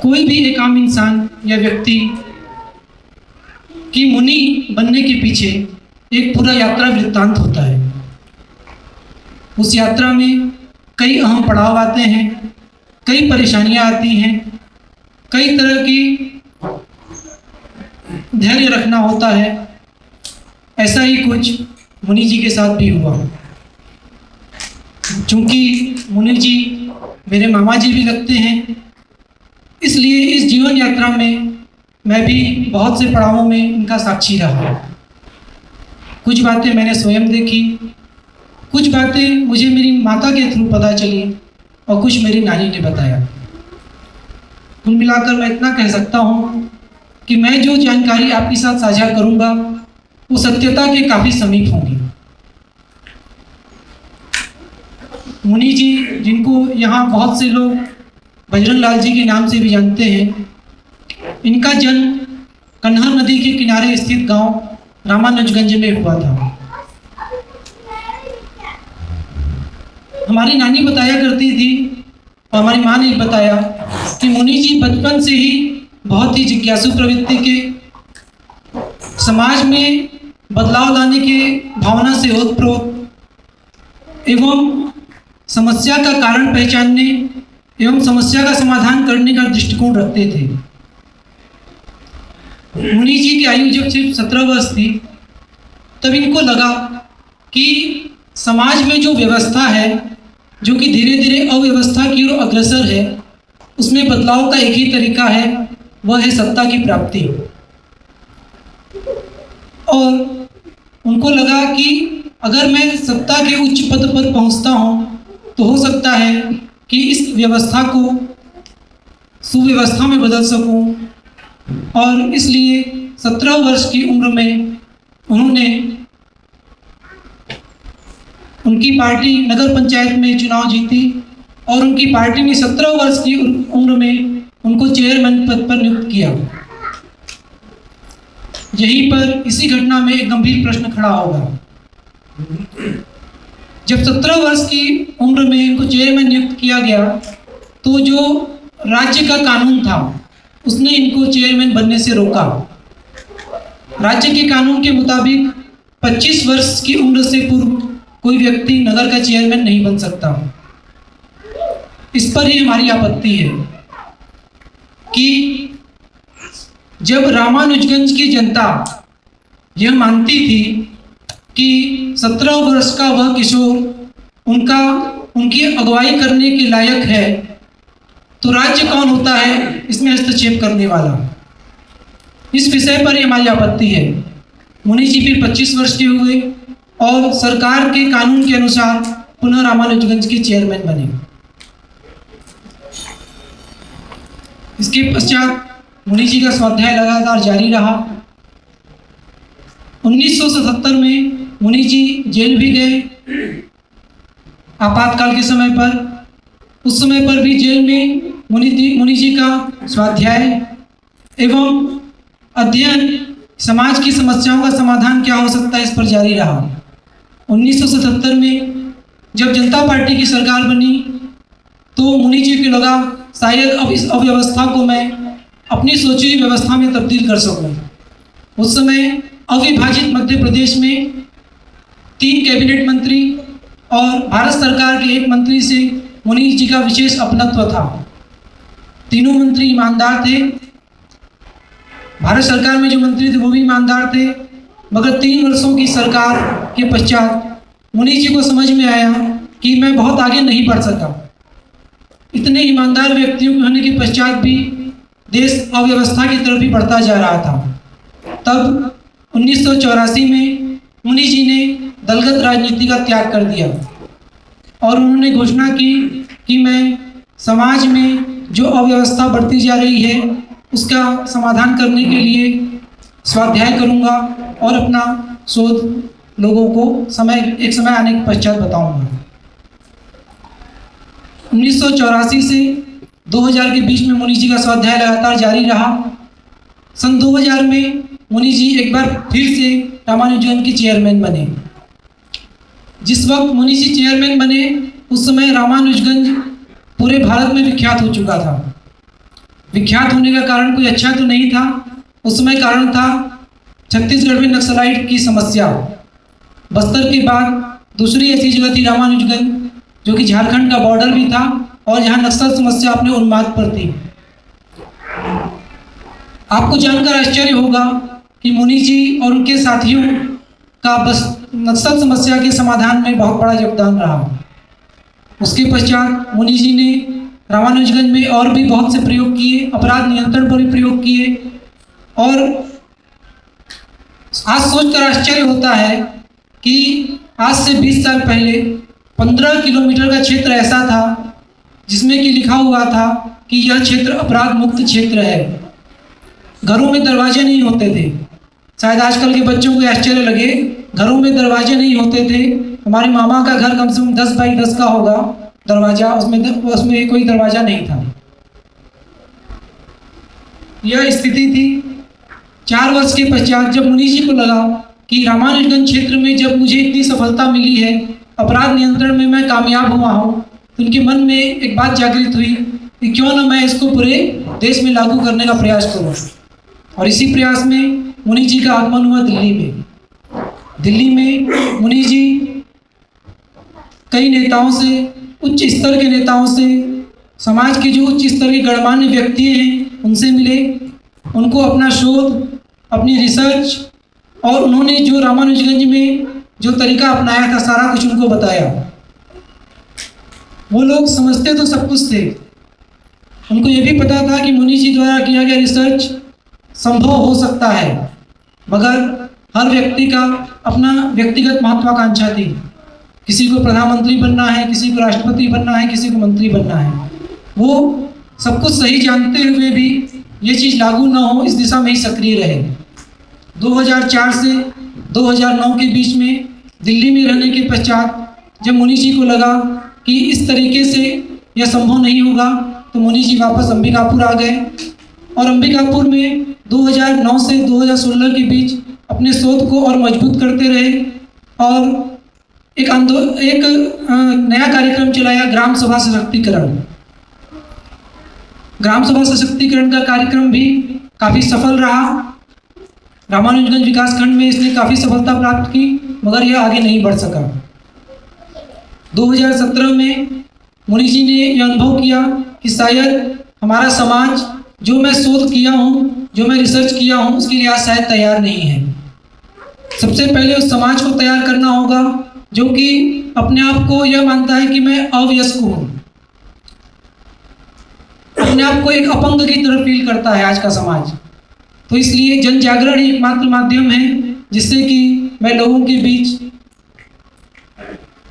कोई भी एक आम इंसान या व्यक्ति की मुनि बनने के पीछे एक पूरा यात्रा वृत्तांत होता है। उस यात्रा में कई अहम पड़ाव आते हैं, कई परेशानियां आती हैं, कई तरह की धैर्य रखना होता है। ऐसा ही कुछ मुनि जी के साथ भी हुआ। चूँकि मुनि जी मेरे मामा जी भी लगते हैं, इसलिए इस जीवन यात्रा में मैं भी बहुत से पड़ावों में इनका साक्षी रहा। कुछ बातें मैंने स्वयं देखी, कुछ बातें मुझे मेरी माता के थ्रू पता चली और कुछ मेरी नानी ने बताया। कुल मिलाकर मैं इतना कह सकता हूँ कि मैं जो जानकारी आपके साथ साझा करूँगा वो सत्यता के काफ़ी समीप होंगी। मुनि जी, जिनको यहाँ बहुत से लोग बजरंग लाल जी के नाम से भी जानते हैं, इनका जन्म कन्हार नदी के किनारे स्थित गांव रामानुजगंज में हुआ था। हमारी नानी बताया करती थी और हमारी माँ ने बताया कि मुनि जी बचपन से ही बहुत ही जिज्ञासु प्रवृत्ति के, समाज में बदलाव लाने के भावना से ओतप्रोत एवं समस्या का कारण पहचानने एवं समस्या का समाधान करने का दृष्टिकोण रखते थे। मुनि जी की आयु जब सिर्फ 17 वर्ष थी तब इनको लगा कि समाज में जो व्यवस्था है, जो कि धीरे धीरे अव्यवस्था की ओर अग्रसर है, उसमें बदलाव का एक ही तरीका है, वह है सत्ता की प्राप्ति। और उनको लगा कि अगर मैं सत्ता के उच्च पद पर पहुंचता हूं तो हो सकता है कि इस व्यवस्था को सुव्यवस्था में बदल सकूं। और इसलिए 17 वर्ष की उम्र में उन्होंने उनकी पार्टी नगर पंचायत में चुनाव जीती और उनकी पार्टी ने 17 वर्ष की उम्र में उनको चेयरमैन पद पर नियुक्त किया। यहीं पर इसी घटना में एक गंभीर प्रश्न खड़ा होगा। जब 17 वर्ष की उम्र में इनको चेयरमैन नियुक्त किया गया तो जो राज्य का कानून था उसने इनको चेयरमैन बनने से रोका। राज्य के कानून के मुताबिक 25 वर्ष की उम्र से पूर्व कोई व्यक्ति नगर का चेयरमैन नहीं बन सकता। इस पर ही हमारी आपत्ति है कि जब रामानुजगंज की जनता यह मानती थी कि 17 वर्ष का वह किशोर उनकी अगुवाई करने के लायक है, तो राज्य कौन होता है इसमें हस्तक्षेप करने वाला। इस विषय पर ही हमारी आपत्ति है। मुनि जी फिर 25 वर्ष के हुए और सरकार के कानून के अनुसार पुनः रामानुजगंज के चेयरमैन बने। इसके पश्चात मुनि जी का स्वाध्याय लगातार जारी रहा। 1977 में मुनि जी जेल भी गए आपातकाल के समय पर। उस समय पर भी जेल में मुनि जी का स्वाध्याय एवं अध्ययन, समाज की समस्याओं का समाधान क्या हो सकता है, इस पर जारी रहा। 1977 में जब जनता पार्टी की सरकार बनी तो मुनि जी को लगा शायद अब इस अव्यवस्था को मैं अपनी सोची हुई व्यवस्था में तब्दील कर सकूं। उस समय अविभाजित मध्य प्रदेश में 3 कैबिनेट मंत्री और भारत सरकार के एक मंत्री से मुनि जी का विशेष अपनत्व था। तीनों मंत्री ईमानदार थे। भारत सरकार में जो मंत्री थे वो भी ईमानदार थे, मगर 3 वर्षों की सरकार के पश्चात मुनि जी को समझ में आया कि मैं बहुत आगे नहीं बढ़ सका। इतने ईमानदार व्यक्तियों के होने के पश्चात भी देश अव्यवस्था की तरफ ही बढ़ता जा रहा था। तब 1984 में मुनि जी ने दलगत राजनीति का त्याग कर दिया और उन्होंने घोषणा की कि मैं समाज में जो अव्यवस्था बढ़ती जा रही है उसका समाधान करने के लिए स्वाध्याय करूंगा और अपना शोध लोगों को एक समय आने के पश्चात बताऊंगा। 1984 से 2000 के बीच में मुनि जी का स्वाध्याय लगातार जारी रहा। सन 2000 में मुनि जी एक बार फिर से रामानुजगंज के चेयरमैन बने। जिस वक्त मुनि जी चेयरमैन बने उस समय रामानुजगंज पूरे भारत में विख्यात हो चुका था। विख्यात होने का कारण कोई अच्छा तो नहीं था। उस समय कारण था छत्तीसगढ़ में नक्सलाइट की समस्या। बस्तर के बाद दूसरी ऐसी जगह थी रामानुजगंज, जो कि झारखंड का बॉर्डर भी था और जहाँ नक्सल समस्या अपने उन्माद पर थी। आपको जानकर आश्चर्य होगा कि मुनि जी और उनके साथियों का बस नक्सल समस्या के समाधान में बहुत बड़ा योगदान रहा। उसके पश्चात मुनि जी ने रामानुजगंज में और भी बहुत से प्रयोग किए, अपराध नियंत्रण पर भी प्रयोग किए। और आज सोचकर आश्चर्य होता है कि आज से 20 साल पहले 15 किलोमीटर का क्षेत्र ऐसा था जिसमें कि लिखा हुआ था कि यह क्षेत्र अपराध मुक्त क्षेत्र है। घरों में दरवाजे नहीं होते थे। शायद आजकल के बच्चों को आश्चर्य लगे, घरों में दरवाजे नहीं होते थे। हमारे मामा का घर कम से कम 10 बाई 10 का होगा दरवाज़ा, उसमें कोई दरवाज़ा नहीं था। यह स्थिति थी। 4 वर्ष के पश्चात जब मुनि जी को लगा कि रामानुजगंज क्षेत्र में जब मुझे इतनी सफलता मिली है, अपराध नियंत्रण में मैं कामयाब हुआ हूँ, तो उनके मन में एक बात जागृत हुई कि क्यों ना मैं इसको पूरे देश में लागू करने का प्रयास करूँ। और इसी प्रयास में मुनि जी का आगमन हुआ दिल्ली में। दिल्ली में मुनि जी कई नेताओं से, उच्च स्तर के नेताओं से, समाज के जो उच्च स्तर के गणमान्य व्यक्ति हैं उनसे मिले। उनको अपना शोध, अपनी रिसर्च और उन्होंने जो रामानुजगंज में जो तरीका अपनाया था सारा कुछ उनको बताया। वो लोग समझते तो सब कुछ थे। उनको ये भी पता था कि मुनि जी द्वारा किया गया रिसर्च संभव हो सकता है, मगर हर व्यक्ति का अपना व्यक्तिगत महत्वाकांक्षा थी। किसी को प्रधानमंत्री बनना है, किसी को राष्ट्रपति बनना है, किसी को मंत्री बनना है। वो सब कुछ सही जानते हुए भी ये चीज़ लागू ना हो इस दिशा में ही सक्रिय रहे। 2004 से 2009 के बीच में दिल्ली में रहने के पश्चात जब मुनि जी को लगा कि इस तरीके से यह संभव नहीं होगा, तो मुनि जी वापस अंबिकापुर आ गए और अंबिकापुर में 2009 से 2016 के बीच अपने शोध को और मजबूत करते रहे और एक नया कार्यक्रम चलाया, ग्राम सभा सशक्तिकरण। ग्राम सभा सशक्तिकरण का कार्यक्रम भी काफ़ी सफल रहा। रामानुजगंज विकासखंड में इसने काफ़ी सफलता प्राप्त की, मगर यह आगे नहीं बढ़ सका। 2017 में मुनि जी ने यह अनुभव किया कि शायद हमारा समाज, जो मैं शोध किया हूँ, जो मैं रिसर्च किया हूँ, उसके लिए आज शायद तैयार नहीं है। सबसे पहले उस समाज को तैयार करना होगा जो कि अपने आप को यह मानता है कि मैं अवयस्क हूँ, अपने आप को एक अपंग की तरह फील करता है आज का समाज। तो इसलिए जन जागरण ही एकमात्र माध्यम है जिससे कि मैं लोगों के बीच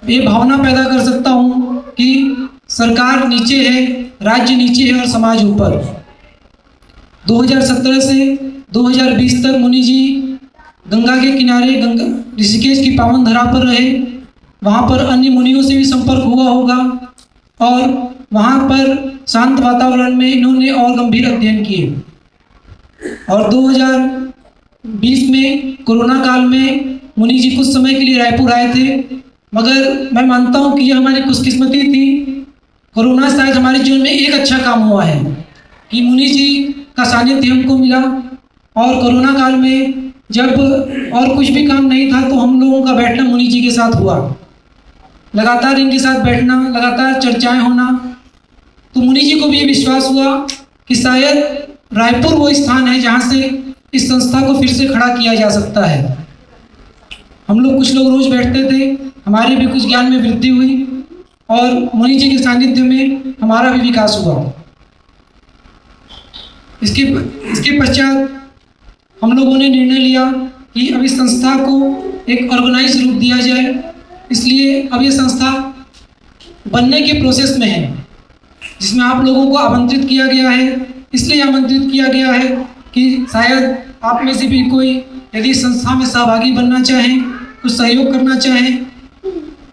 ये भावना पैदा कर सकता हूँ कि सरकार नीचे है, राज्य नीचे है और समाज ऊपर। 2017 से 2020 तक मुनि जी गंगा के किनारे, गंगा ऋषिकेश की पावन धरा पर रहे। वहाँ पर अन्य मुनियों से भी संपर्क हुआ होगा और वहाँ पर शांत वातावरण में इन्होंने और गंभीर अध्ययन किए। और 2020 में कोरोना काल में मुनि जी कुछ समय के लिए रायपुर आए थे, मगर मैं मानता हूँ कि यह हमारी खुशकिस्मती थी। कोरोना शायद हमारे जीवन में एक अच्छा काम हुआ है कि मुनि जी का सानिध्य हमको मिला। और कोरोना काल में जब और कुछ भी काम नहीं था, तो हम लोगों का बैठना मुनि जी के साथ हुआ, लगातार इनके साथ बैठना, लगातार चर्चाएं होना। तो मुनि जी को भी ये विश्वास हुआ कि शायद रायपुर वो स्थान है जहाँ से इस संस्था को फिर से खड़ा किया जा सकता है। हम लोग कुछ लोग रोज बैठते थे, हमारे भी कुछ ज्ञान में वृद्धि हुई और मुनि जी के सानिध्य में हमारा भी विकास हुआ। इसके पश्चात हम लोगों ने निर्णय लिया कि अब इस संस्था को एक ऑर्गेनाइज रूप दिया जाए। इसलिए अब ये संस्था बनने के प्रोसेस में है, जिसमें आप लोगों को आमंत्रित किया गया है। इसलिए आमंत्रित किया गया है कि शायद आप में से भी कोई यदि संस्था में सहभागी बनना चाहें, कुछ सहयोग करना चाहें,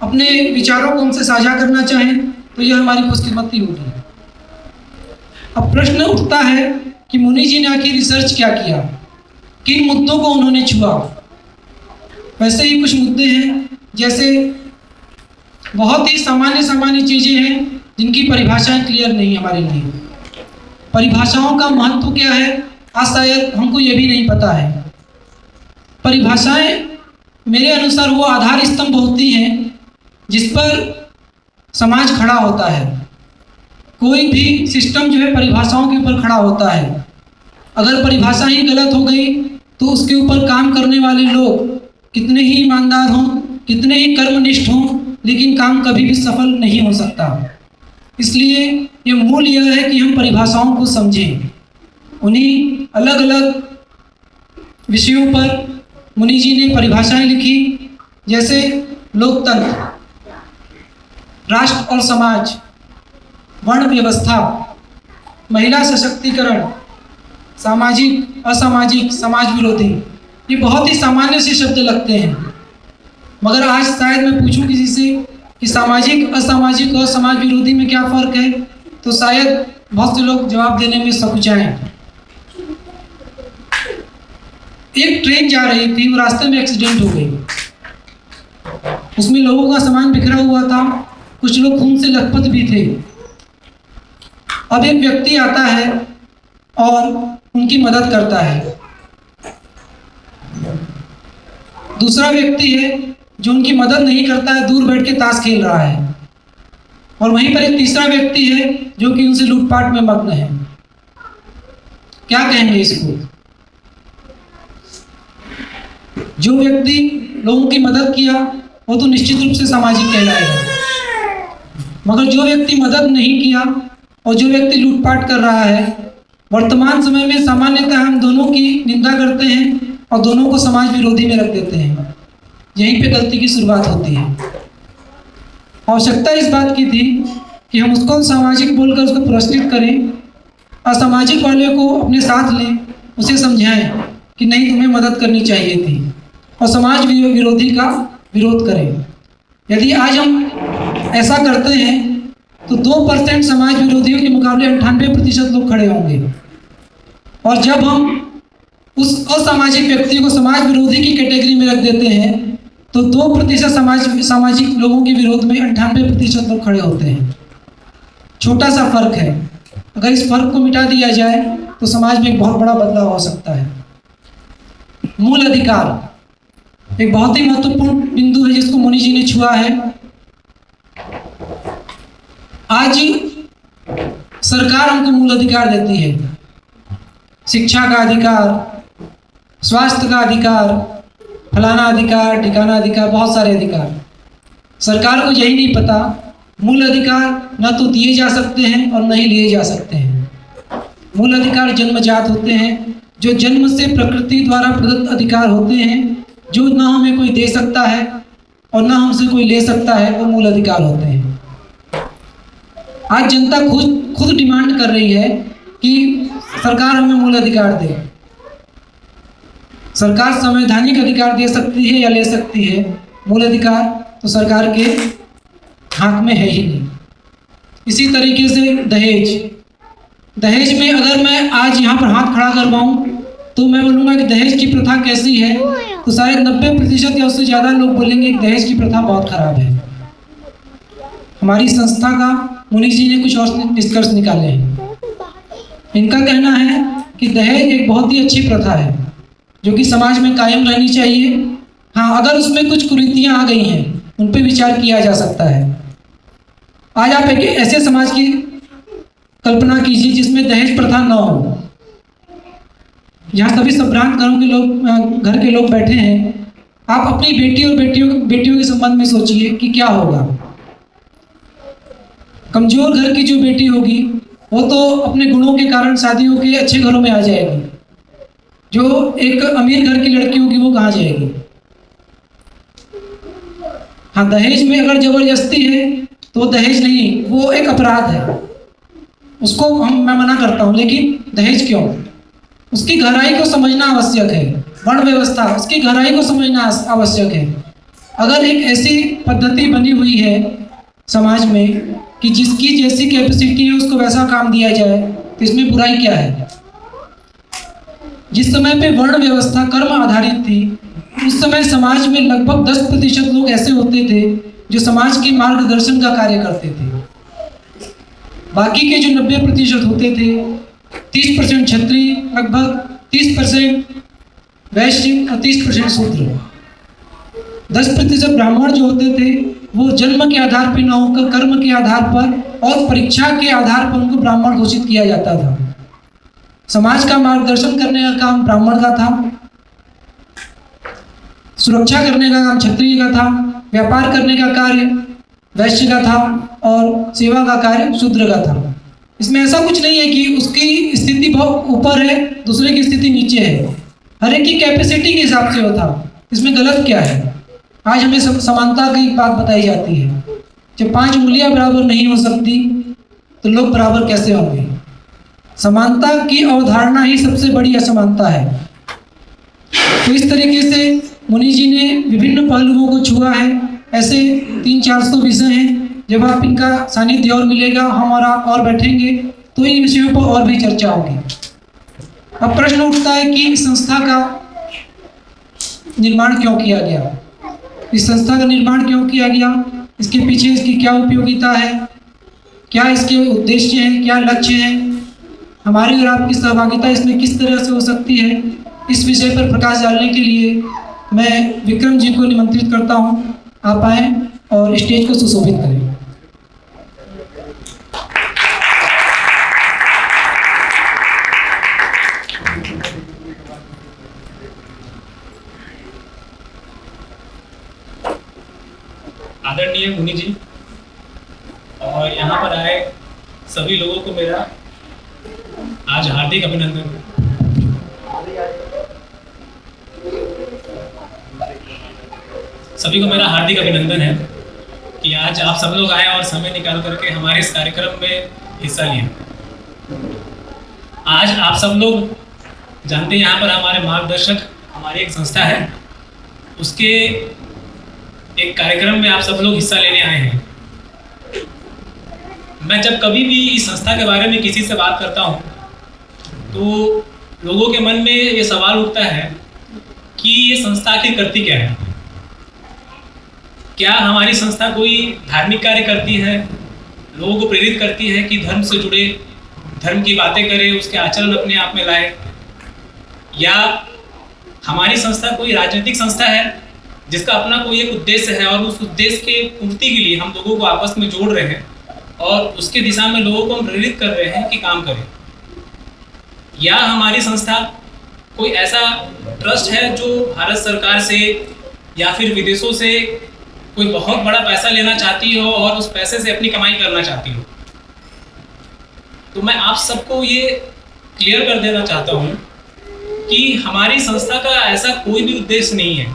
अपने विचारों को हमसे साझा करना चाहें, तो यह हमारी खुशकिस्मती होगी। अब प्रश्न उठता है कि मुनि जी ने आखिर रिसर्च क्या किया, किन मुद्दों को उन्होंने छुआ। वैसे ही कुछ मुद्दे हैं, जैसे बहुत ही सामान्य चीज़ें हैं जिनकी परिभाषाएं क्लियर नहीं हमारे लिए। परिभाषाओं का महत्व क्या है आज शायद हमको ये भी नहीं पता है। परिभाषाएं मेरे अनुसार वो आधार स्तंभ होती हैं जिस पर समाज खड़ा होता है। कोई भी सिस्टम जो है परिभाषाओं के ऊपर खड़ा होता है। अगर परिभाषा ही गलत हो गई तो उसके ऊपर काम करने वाले लोग कितने ही ईमानदार हों, कितने ही कर्मनिष्ठ हों, लेकिन काम कभी भी सफल नहीं हो सकता। इसलिए ये मूल यह है कि हम परिभाषाओं को समझें। उन्हीं अलग अलग विषयों पर मुनि जी ने परिभाषाएं लिखी, जैसे लोकतंत्र, राष्ट्र और समाज, वर्ण व्यवस्था, महिला सशक्तिकरण, सामाजिक असामाजिक, समाज विरोधी। ये बहुत ही सामान्य से शब्द लगते हैं, मगर आज शायद मैं पूछूं किसी से कि सामाजिक असामाजिक और समाज विरोधी में क्या फ़र्क है, तो शायद बहुत से लोग जवाब देने में सकुचाएं। एक ट्रेन जा रही थी, वो रास्ते में एक्सीडेंट हो गई। उसमें लोगों का सामान बिखरा हुआ था, कुछ लोग खून से लथपथ भी थे। अब एक व्यक्ति आता है और उनकी मदद करता है। दूसरा व्यक्ति है जो उनकी मदद नहीं करता है, दूर बैठ के ताश खेल रहा है। और वहीं पर एक तीसरा व्यक्ति है जो कि उनसे लूटपाट में मग्न है। क्या कहेंगे इसको? जो व्यक्ति लोगों की मदद किया वो तो निश्चित रूप से सामाजिक कहलाएगा, मगर जो व्यक्ति मदद नहीं किया और जो व्यक्ति लूटपाट कर रहा है, वर्तमान समय में सामान्यतः हम दोनों की निंदा करते हैं और दोनों को समाज विरोधी में रख देते हैं। यहीं पे गलती की शुरुआत होती है। आवश्यकता इस बात की थी कि हम उसको सामाजिक बोलकर उसको पुरस्कृत करें, असामाजिक वाले को अपने साथ लें, उसे समझाएं कि नहीं, तुम्हें मदद करनी चाहिए थी, और समाज विरोधी का विरोध करें। यदि आज हम ऐसा करते हैं तो 2% समाज विरोधियों के मुकाबले 98% लोग खड़े होंगे। और जब हम उस असामाजिक व्यक्ति को समाज विरोधी की कैटेगरी में रख देते हैं तो 2% सामाजिक लोगों के विरोध में 98% लोग खड़े होते हैं। छोटा सा फर्क है, अगर इस फर्क को मिटा दिया जाए तो समाज में एक बहुत बड़ा बदलाव हो सकता है। मूल अधिकार एक बहुत ही महत्वपूर्ण बिंदु है जिसको मुनि जी ने छुआ है। आज सरकार हमको मूल अधिकार देती है, शिक्षा का अधिकार, स्वास्थ्य का अधिकार, फलाना अधिकार, ठिकाना अधिकार, बहुत सारे अधिकार। सरकार को यही नहीं पता मूल अधिकार न तो दिए जा सकते हैं और न ही लिए जा सकते हैं। मूल अधिकार जन्मजात होते हैं, जो जन्म से प्रकृति द्वारा प्रदत्त अधिकार होते हैं, जो न हमें कोई दे सकता है और न हमसे कोई ले सकता है, वो मूल अधिकार होते हैं। आज जनता खुद डिमांड कर रही है कि सरकार हमें मूल अधिकार दे। सरकार संवैधानिक अधिकार दे सकती है या ले सकती है, मूल अधिकार तो सरकार के हाथ में है ही नहीं। इसी तरीके से दहेज में अगर मैं आज यहाँ पर हाथ खड़ा करवाऊँ तो मैं बोलूँगा कि दहेज की प्रथा कैसी है, तो शायद 90% या उससे ज़्यादा लोग बोलेंगे कि दहेज की प्रथा बहुत खराब है। हमारी संस्था का मुनि जी ने कुछ और निष्कर्ष निकाले हैं। इनका कहना है कि दहेज एक बहुत ही अच्छी प्रथा है जो कि समाज में कायम रहनी चाहिए। हाँ, अगर उसमें कुछ कुरीतियाँ आ गई हैं उन पर विचार किया जा सकता है। आज आप एक ऐसे समाज की कल्पना कीजिए जिसमें दहेज प्रथा न हो, जहाँ सभी संभ्रांत घर के लोग बैठे हैं। आप अपनी बेटी और बेटियों के संबंध में सोचिए कि क्या होगा। कमजोर घर की जो बेटी होगी वो तो अपने गुणों के कारण शादी होकर अच्छे घरों में आ जाएगी, जो एक अमीर घर की लड़की होगी वो कहाँ जाएगी। हाँ, दहेज में अगर जबरदस्ती है तो दहेज नहीं, वो एक अपराध है, उसको मैं मना करता हूँ। लेकिन दहेज क्यों? उसकी गहराई को समझना आवश्यक है। वर्ण व्यवस्था, उसकी गहराई को समझना आवश्यक है। अगर एक ऐसी पद्धति बनी हुई है समाज में कि जिसकी जैसी कैपेसिटी है उसको वैसा काम दिया जाए, तो इसमें बुराई क्या है? जिस समय पे वर्ण व्यवस्था कर्म आधारित थी, उस समय समाज में लगभग 10% लोग ऐसे होते थे जो समाज के मार्गदर्शन का कार्य करते थे। बाकी के जो 90% होते थे 30% क्षत्रिय, लगभग 30% वैश्य और 30% शूद्र। 10% ब्राह्मण जो होते थे वो जन्म के आधार पर न होकर कर्म के आधार पर और परीक्षा के आधार पर उनको ब्राह्मण घोषित किया जाता था। समाज का मार्गदर्शन करने का काम ब्राह्मण का था, सुरक्षा करने का काम क्षत्रिय का था, व्यापार करने का कार्य वैश्य का था और सेवा का कार्य शूद्र का था। इसमें ऐसा कुछ नहीं है कि उसकी स्थिति बहुत ऊपर है, दूसरे की स्थिति नीचे है। हर एक की कैपेसिटी के हिसाब से होता। इसमें गलत क्या है? आज हमें समानता की बात बताई जाती है। जब 5 उंगलियां बराबर नहीं हो सकती तो लोग बराबर कैसे होंगे? समानता की अवधारणा ही सबसे बड़ी असमानता है। तो इस तरीके से मुनि जी ने विभिन्न पहलुओं को छुआ है। ऐसे 300-400 विषय हैं। जब आप इनका सानिध्य और मिलेगा, हम और आप और बैठेंगे तो इन विषयों पर और भी चर्चा होगी। अब प्रश्न उठता है कि इस संस्था का निर्माण क्यों किया गया? इस संस्था का निर्माण क्यों किया गया? इसके पीछे इसकी क्या उपयोगिता है? क्या इसके उद्देश्य हैं? क्या लक्ष्य हैं? हमारी और आपकी सहभागिता इसमें किस तरह से हो सकती है? इस विषय पर प्रकाश डालने के लिए मैं विक्रम जी को निमंत्रित करता हूं। आप आएँ और स्टेज को सुशोभित करें। आदरणीय मुनि जी और यहाँ पर आए सभी लोगों को मेरा आज हार्दिक अभिनंदन। सभी को मेरा हार्दिक अभिनंदन है कि आज आप सब लोग आए और समय निकाल करके हमारे इस कार्यक्रम में हिस्सा लिए। आज आप सब लोग जानते हैं यहाँ पर हमारे मार्गदर्शक हमारी एक संस्था है, उसके एक कार्यक्रम में आप सब लोग हिस्सा लेने आए हैं। मैं जब कभी भी इस संस्था के बारे में किसी से बात करता हूँ तो लोगों के मन में ये सवाल उठता है कि ये संस्था आखिर करती क्या है। क्या हमारी संस्था कोई धार्मिक कार्य करती है, लोगों को प्रेरित करती है कि धर्म से जुड़े, धर्म की बातें करे, उसके आचरण अपने आप में लाए, या हमारी संस्था कोई राजनीतिक संस्था है जिसका अपना कोई एक उद्देश्य है और उस उद्देश्य के पूर्ति के लिए हम लोगों को आपस में जोड़ रहे हैं और उसके दिशा में लोगों को हम प्रेरित कर रहे हैं कि काम करें, या हमारी संस्था कोई ऐसा ट्रस्ट है जो भारत सरकार से या फिर विदेशों से कोई बहुत बड़ा पैसा लेना चाहती हो और उस पैसे से अपनी कमाई करना चाहती हो। तो मैं आप सबको ये क्लियर कर देना चाहता हूँ कि हमारी संस्था का ऐसा कोई भी उद्देश्य नहीं है।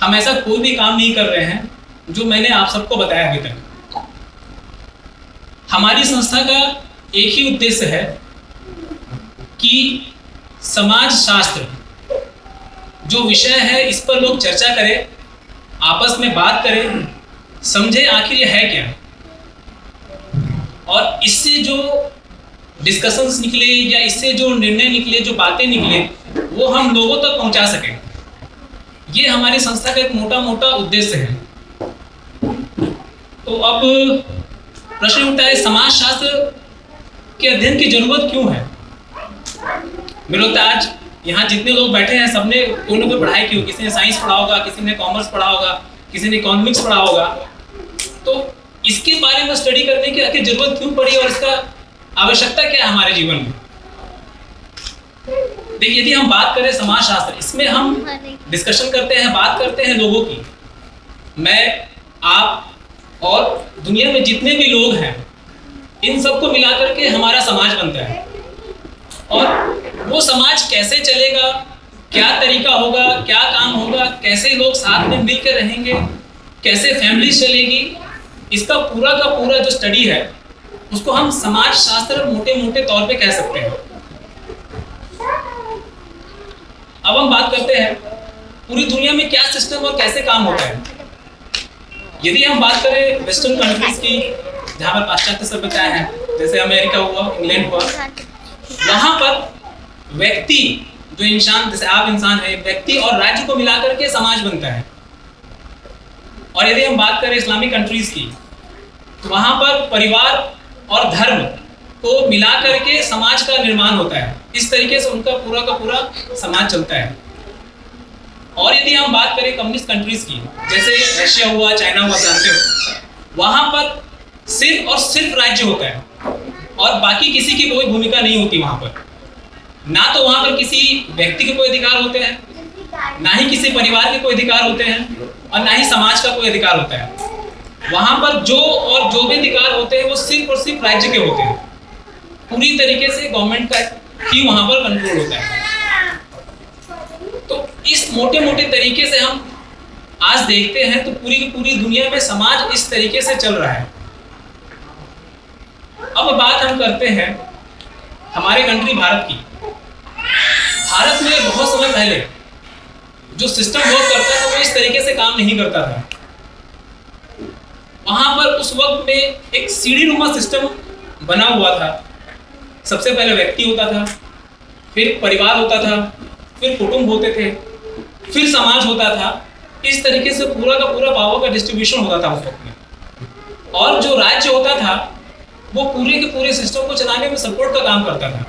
हम ऐसा कोई भी काम नहीं कर रहे हैं जो मैंने आप सबको बताया अभी तक। हमारी संस्था का एक ही उद्देश्य है कि समाज शास्त्र जो विषय है इस पर लोग चर्चा करें, आपस में बात करें, समझे आखिर ये है क्या, और इससे जो डिस्कशंस निकले या इससे जो निर्णय निकले, जो बातें निकले, वो हम लोगों तक पहुंचा सकें। ये हमारी संस्था का एक मोटा मोटा उद्देश्य है। तो अब प्रश्न उठता है, समाज शास्त्र के अध्ययन की जरूरत क्यों है? मुझे लगता है आज यहाँ जितने लोग बैठे हैं सबने कोई ना कोई पढ़ाई की हो। किसी ने साइंस पढ़ा होगा, किसी ने कॉमर्स पढ़ा होगा, किसी ने इकोनॉमिक्स पढ़ा होगा। तो इसके बारे में स्टडी करने की आखिर जरूरत क्यों पड़ी और इसका आवश्यकता क्या है हमारे जीवन में? देखिए, यदि हम बात करें समाज शास्त्र, इसमें हम डिस्कशन करते हैं, बात करते हैं लोगों की। मैं, आप और दुनिया में जितने भी लोग हैं, इन सबको मिलाकर के हमारा समाज बनता है। और वो समाज कैसे चलेगा, क्या तरीका होगा, क्या काम होगा, कैसे लोग साथ में मिलकर रहेंगे, कैसे फैमिली चलेगी, इसका पूरा का पूरा जो स्टडी है उसको हम समाज शास्त्र मोटे मोटे तौर पे कह सकते हैं। अब हम बात करते हैं पूरी दुनिया में क्या सिस्टम और कैसे काम होता है। यदि हम बात करें वेस्टर्न कंट्रीज की, जहाँ पर पाश्चात्य सभ्यताएं हैं, जैसे अमेरिका हुआ, इंग्लैंड हुआ, वहां पर व्यक्ति जो इंसान, जैसे आप इंसान है, व्यक्ति और राज्य को मिलाकर के समाज बनता है। और यदि हम बात करें इस्लामिक कंट्रीज की, तो वहां पर परिवार और धर्म को मिला करके समाज का निर्माण होता है। इस तरीके से उनका पूरा का पूरा समाज चलता है। और यदि हम बात करें कम्युनिस्ट कंट्रीज की, जैसे रशिया हुआ, चाइना हुआ, जानते हो, वहां पर सिर्फ और सिर्फ राज्य होता है और बाकी किसी की कोई भूमिका नहीं होती वहां पर। ना तो वहां पर किसी व्यक्ति के कोई अधिकार होते हैं, ना ही किसी परिवार के कोई अधिकार होते हैं, और ना ही समाज का कोई अधिकार होता है। वहां पर जो भी अधिकार होते हैं वो सिर्फ और सिर्फ राज्य के होते हैं। पूरी तरीके से गवर्नमेंट का ही वहां पर कंट्रोल होता है। तो इस मोटे मोटे तरीके से हम आज देखते हैं तो पूरी की पूरी दुनिया में समाज इस तरीके से चल रहा है। अब बात हम करते हैं हमारे कंट्री भारत की। भारत में बहुत समय पहले जो सिस्टम वर्क करता था वो इस तरीके से काम नहीं करता था। वहां पर उस वक्त में एक सीढ़ी नुमा सिस्टम बना हुआ था। सबसे पहले व्यक्ति होता था, फिर परिवार होता था, फिर कुटुंब होते थे, फिर समाज होता था। इस तरीके से पूरा का पूरा पावर का डिस्ट्रीब्यूशन होता था उस वक्त में। और जो राज्य होता था वो पूरे के पूरे सिस्टम को चलाने में सपोर्ट का काम करता था।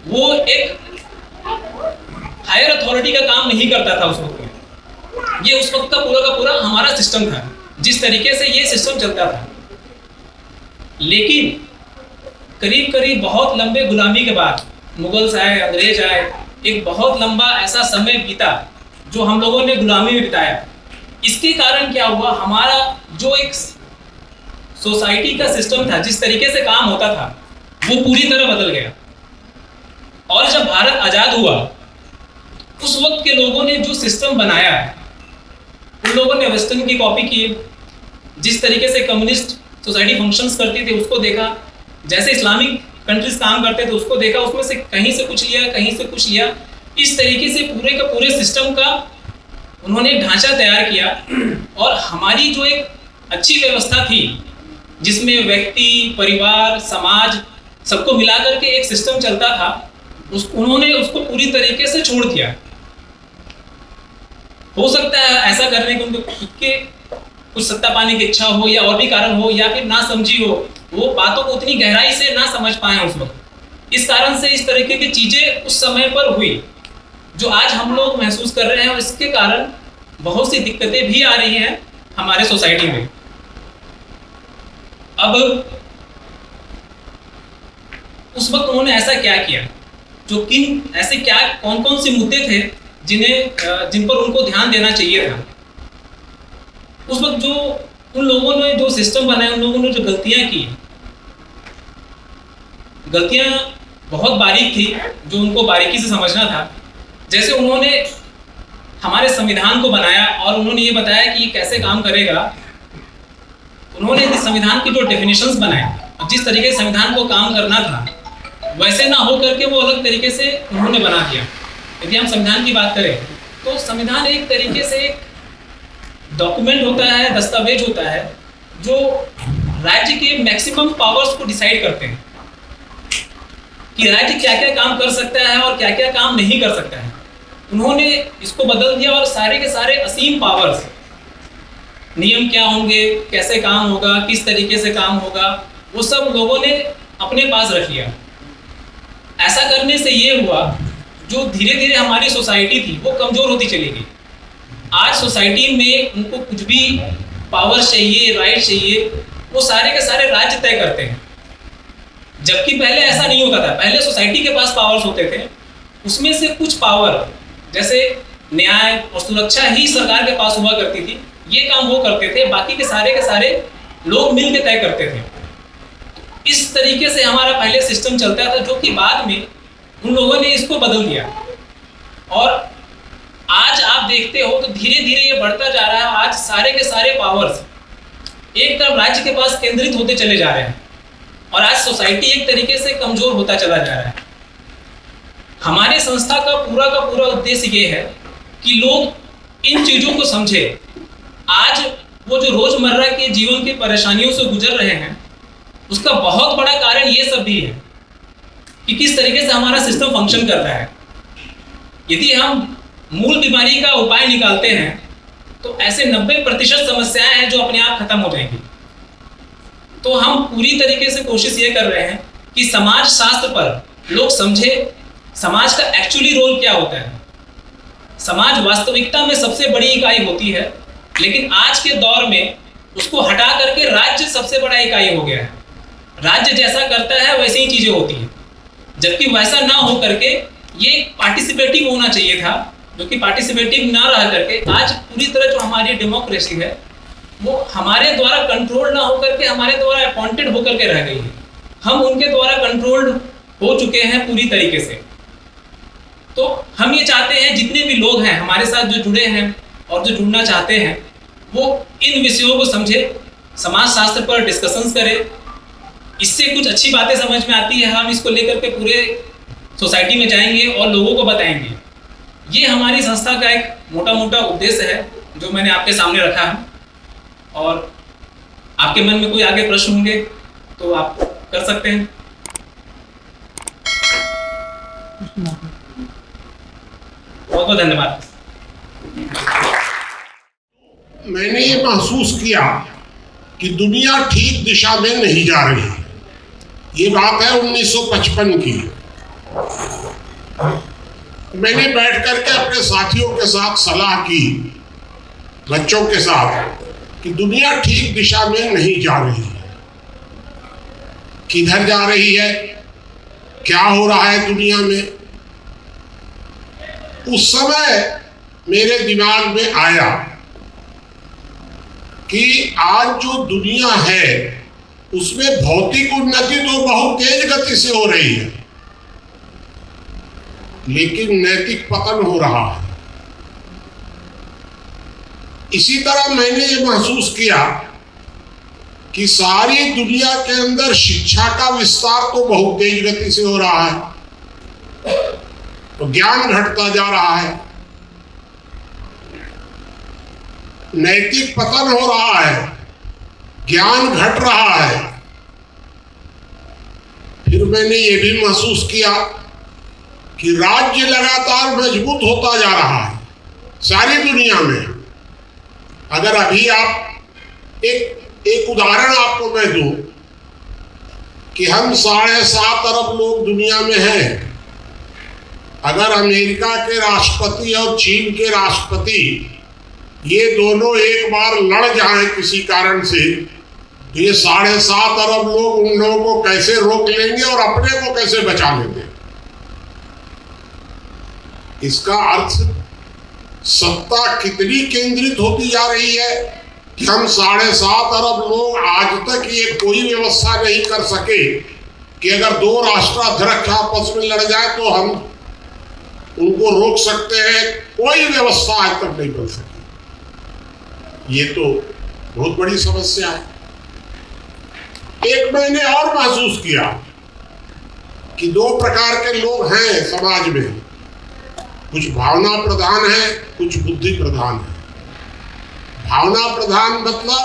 वो एक हायर अथॉरिटी का काम नहीं करता था उस वक्त में। ये उस वक्त का पूरा हमारा सिस्टम था, जिस तरीके से ये सिस्टम चलता था। लेकिन करीब करीब बहुत लंबे गुलामी के बाद मुगल्स आए, अंग्रेज आए, एक बहुत लंबा ऐसा समय बीता जो हम लोगों ने गुलामी में बिताया। इसके कारण क्या हुआ, हमारा जो एक सोसाइटी का सिस्टम था, जिस तरीके से काम होता था, वो पूरी तरह बदल गया। और जब भारत आजाद हुआ उस वक्त के लोगों ने जो सिस्टम बनाया है, उन लोगों ने वेस्टर्न की कॉपी की। जिस तरीके से कम्युनिस्ट सोसाइटी फंक्शंस करती थी उसको देखा, जैसे इस्लामिक कंट्रीज काम करते थे उसको देखा, उसमें से कहीं से कुछ लिया, कहीं से कुछ लिया। इस तरीके से पूरे का पूरे सिस्टम का उन्होंने ढांचा तैयार किया। और हमारी जो एक अच्छी व्यवस्था थी जिसमें व्यक्ति, परिवार, समाज सबको मिला करके एक सिस्टम चलता था, उन्होंने उसको पूरी तरीके से छोड़ दिया। हो सकता है ऐसा करने के उनको खुद के कुछ सत्ता पाने की इच्छा हो या और भी कारण हो, या फिर ना समझी हो, वो बातों को उतनी गहराई से ना समझ पाए उस वक्त। इस कारण से इस तरीके की चीजें उस समय पर हुई जो आज हम लोग महसूस कर रहे हैं। और इसके कारण बहुत सी दिक्कतें भी आ रही हैं हमारे सोसाइटी में। अब उस वक्त उन्होंने ऐसा क्या किया, जो किन ऐसे क्या कौन कौन से मुद्दे थे जिन पर उनको ध्यान देना चाहिए था। उस वक्त जो उन लोगों ने जो सिस्टम बनाया, उन लोगों ने जो गलतियां बहुत बारीक थी, जो उनको बारीकी से समझना था। जैसे उन्होंने हमारे संविधान को बनाया और उन्होंने ये बताया कि ये कैसे काम करेगा। उन्होंने संविधान की जो डेफिनेशंस बनाए, जिस तरीके से संविधान को काम करना था वैसे ना हो करके वो अलग तरीके से उन्होंने बना दिया। यदि हम संविधान की बात करें तो संविधान एक तरीके से एक डॉक्यूमेंट होता है, दस्तावेज होता है, जो राज्य के मैक्सिमम पावर्स को डिसाइड करते हैं कि राज्य क्या क्या काम कर सकता है और क्या क्या काम नहीं कर सकता है। उन्होंने इसको बदल दिया और सारे के सारे असीम पावर्स, नियम क्या होंगे, कैसे काम होगा, किस तरीके से काम होगा, वो सब लोगों ने अपने पास रख लिया। ऐसा करने से ये हुआ जो धीरे धीरे हमारी सोसाइटी थी वो कमजोर होती चली गई। आज सोसाइटी में उनको कुछ भी पावर चाहिए, राइट चाहिए, वो सारे के सारे राज्य तय करते हैं। जबकि पहले ऐसा नहीं होता था। पहले सोसाइटी के पास पावर्स होते थे, उसमें से कुछ पावर जैसे न्याय और सुरक्षा ही सरकार के पास हुआ करती थी। ये काम वो करते थे, बाकी के सारे लोग मिल के तय करते थे। इस तरीके से हमारा पहले सिस्टम चलता था, जो कि बाद में उन लोगों ने इसको बदल दिया। और आज आप देखते हो तो धीरे धीरे ये बढ़ता जा रहा है। आज सारे के सारे पावर्स एक तरफ राज्य के पास केंद्रित होते चले जा रहे हैं और आज सोसाइटी एक तरीके से कमजोर होता चला जा रहा है। हमारे संस्था का पूरा उद्देश्य ये है कि लोग इन चीजों को समझे। आज वो जो रोजमर्रा के जीवन की परेशानियों से गुजर रहे हैं, उसका बहुत बड़ा कारण ये सब भी है कि किस तरीके से हमारा सिस्टम फंक्शन करता है। यदि हम मूल बीमारी का उपाय निकालते हैं तो ऐसे 90% समस्याएं हैं जो अपने आप खत्म हो जाएंगी। तो हम पूरी तरीके से कोशिश ये कर रहे हैं कि समाज शास्त्र पर लोग समझे समाज का एक्चुअली रोल क्या होता है। समाज वास्तविकता में सबसे बड़ी इकाई होती है, लेकिन आज के दौर में उसको हटा करके राज्य सबसे बड़ा इकाई हो गया है। राज्य जैसा करता है वैसे ही चीजें होती हैं, जबकि वैसा ना हो करके ये पार्टिसिपेटिव होना चाहिए था, जो कि पार्टिसिपेटिव ना रह करके आज पूरी तरह जो हमारी डेमोक्रेसी है वो हमारे द्वारा कंट्रोल ना होकर के हमारे द्वारा अपॉइंटेड होकर के रह गई है। हम उनके द्वारा कंट्रोल्ड हो चुके हैं पूरी तरीके से। तो हम ये चाहते हैं जितने भी लोग हैं हमारे साथ जो जुड़े हैं और जो जुड़ना चाहते हैं वो इन विषयों को समझे, समाज शास्त्र पर डिस्कशंस करें। इससे कुछ अच्छी बातें समझ में आती है, हम इसको लेकर के पूरे सोसाइटी में जाएंगे और लोगों को बताएंगे। ये हमारी संस्था का एक मोटा मोटा उद्देश्य है जो मैंने आपके सामने रखा है। और आपके मन में कोई आगे प्रश्न होंगे तो आप कर सकते हैं। बहुत बहुत धन्यवाद। मैंने ये महसूस किया कि दुनिया ठीक दिशा में नहीं जा रही। ये बात है 1955 की। मैंने बैठ करके अपने साथियों के साथ सलाह की, बच्चों के साथ, कि दुनिया ठीक दिशा में नहीं जा रही है। किधर जा रही है, क्या हो रहा है दुनिया में। उस समय मेरे दिमाग में आया कि आज जो दुनिया है उसमें भौतिक उन्नति तो बहुत तेज गति से हो रही है, लेकिन नैतिक पतन हो रहा है। इसी तरह मैंने ये महसूस किया कि सारी दुनिया के अंदर शिक्षा का विस्तार तो बहुत तेज गति से हो रहा है, तो ज्ञान घटता जा रहा है, नैतिक पतन हो रहा है, ज्ञान घट रहा है। फिर मैंने ये भी महसूस किया कि राज्य लगातार मजबूत होता जा रहा है सारी दुनिया में। अगर अभी आप एक उदाहरण आपको मैं दूं कि हम 7.5 अरब लोग दुनिया में हैं। अगर अमेरिका के राष्ट्रपति और चीन के राष्ट्रपति ये दोनों एक बार लड़ जाएं किसी कारण से, तो ये 7.5 अरब लोग उन लोगों को कैसे रोक लेंगे और अपने को कैसे बचा लेंगे। इसका अर्थ सत्ता कितनी केंद्रित होती जा रही है कि हम 7.5 अरब लोग आज तक ये कोई व्यवस्था नहीं कर सके कि अगर 2 राष्ट्राध्यक्ष आपस में लड़ जाए तो हम उनको रोक सकते हैं। कोई व्यवस्था आज तक नहीं बन सकी। ये तो बहुत बड़ी समस्या है। एक मैंने और महसूस किया कि 2 प्रकार के लोग हैं समाज में, कुछ भावना प्रधान है, कुछ बुद्धि प्रधान है। भावना प्रधान मतलब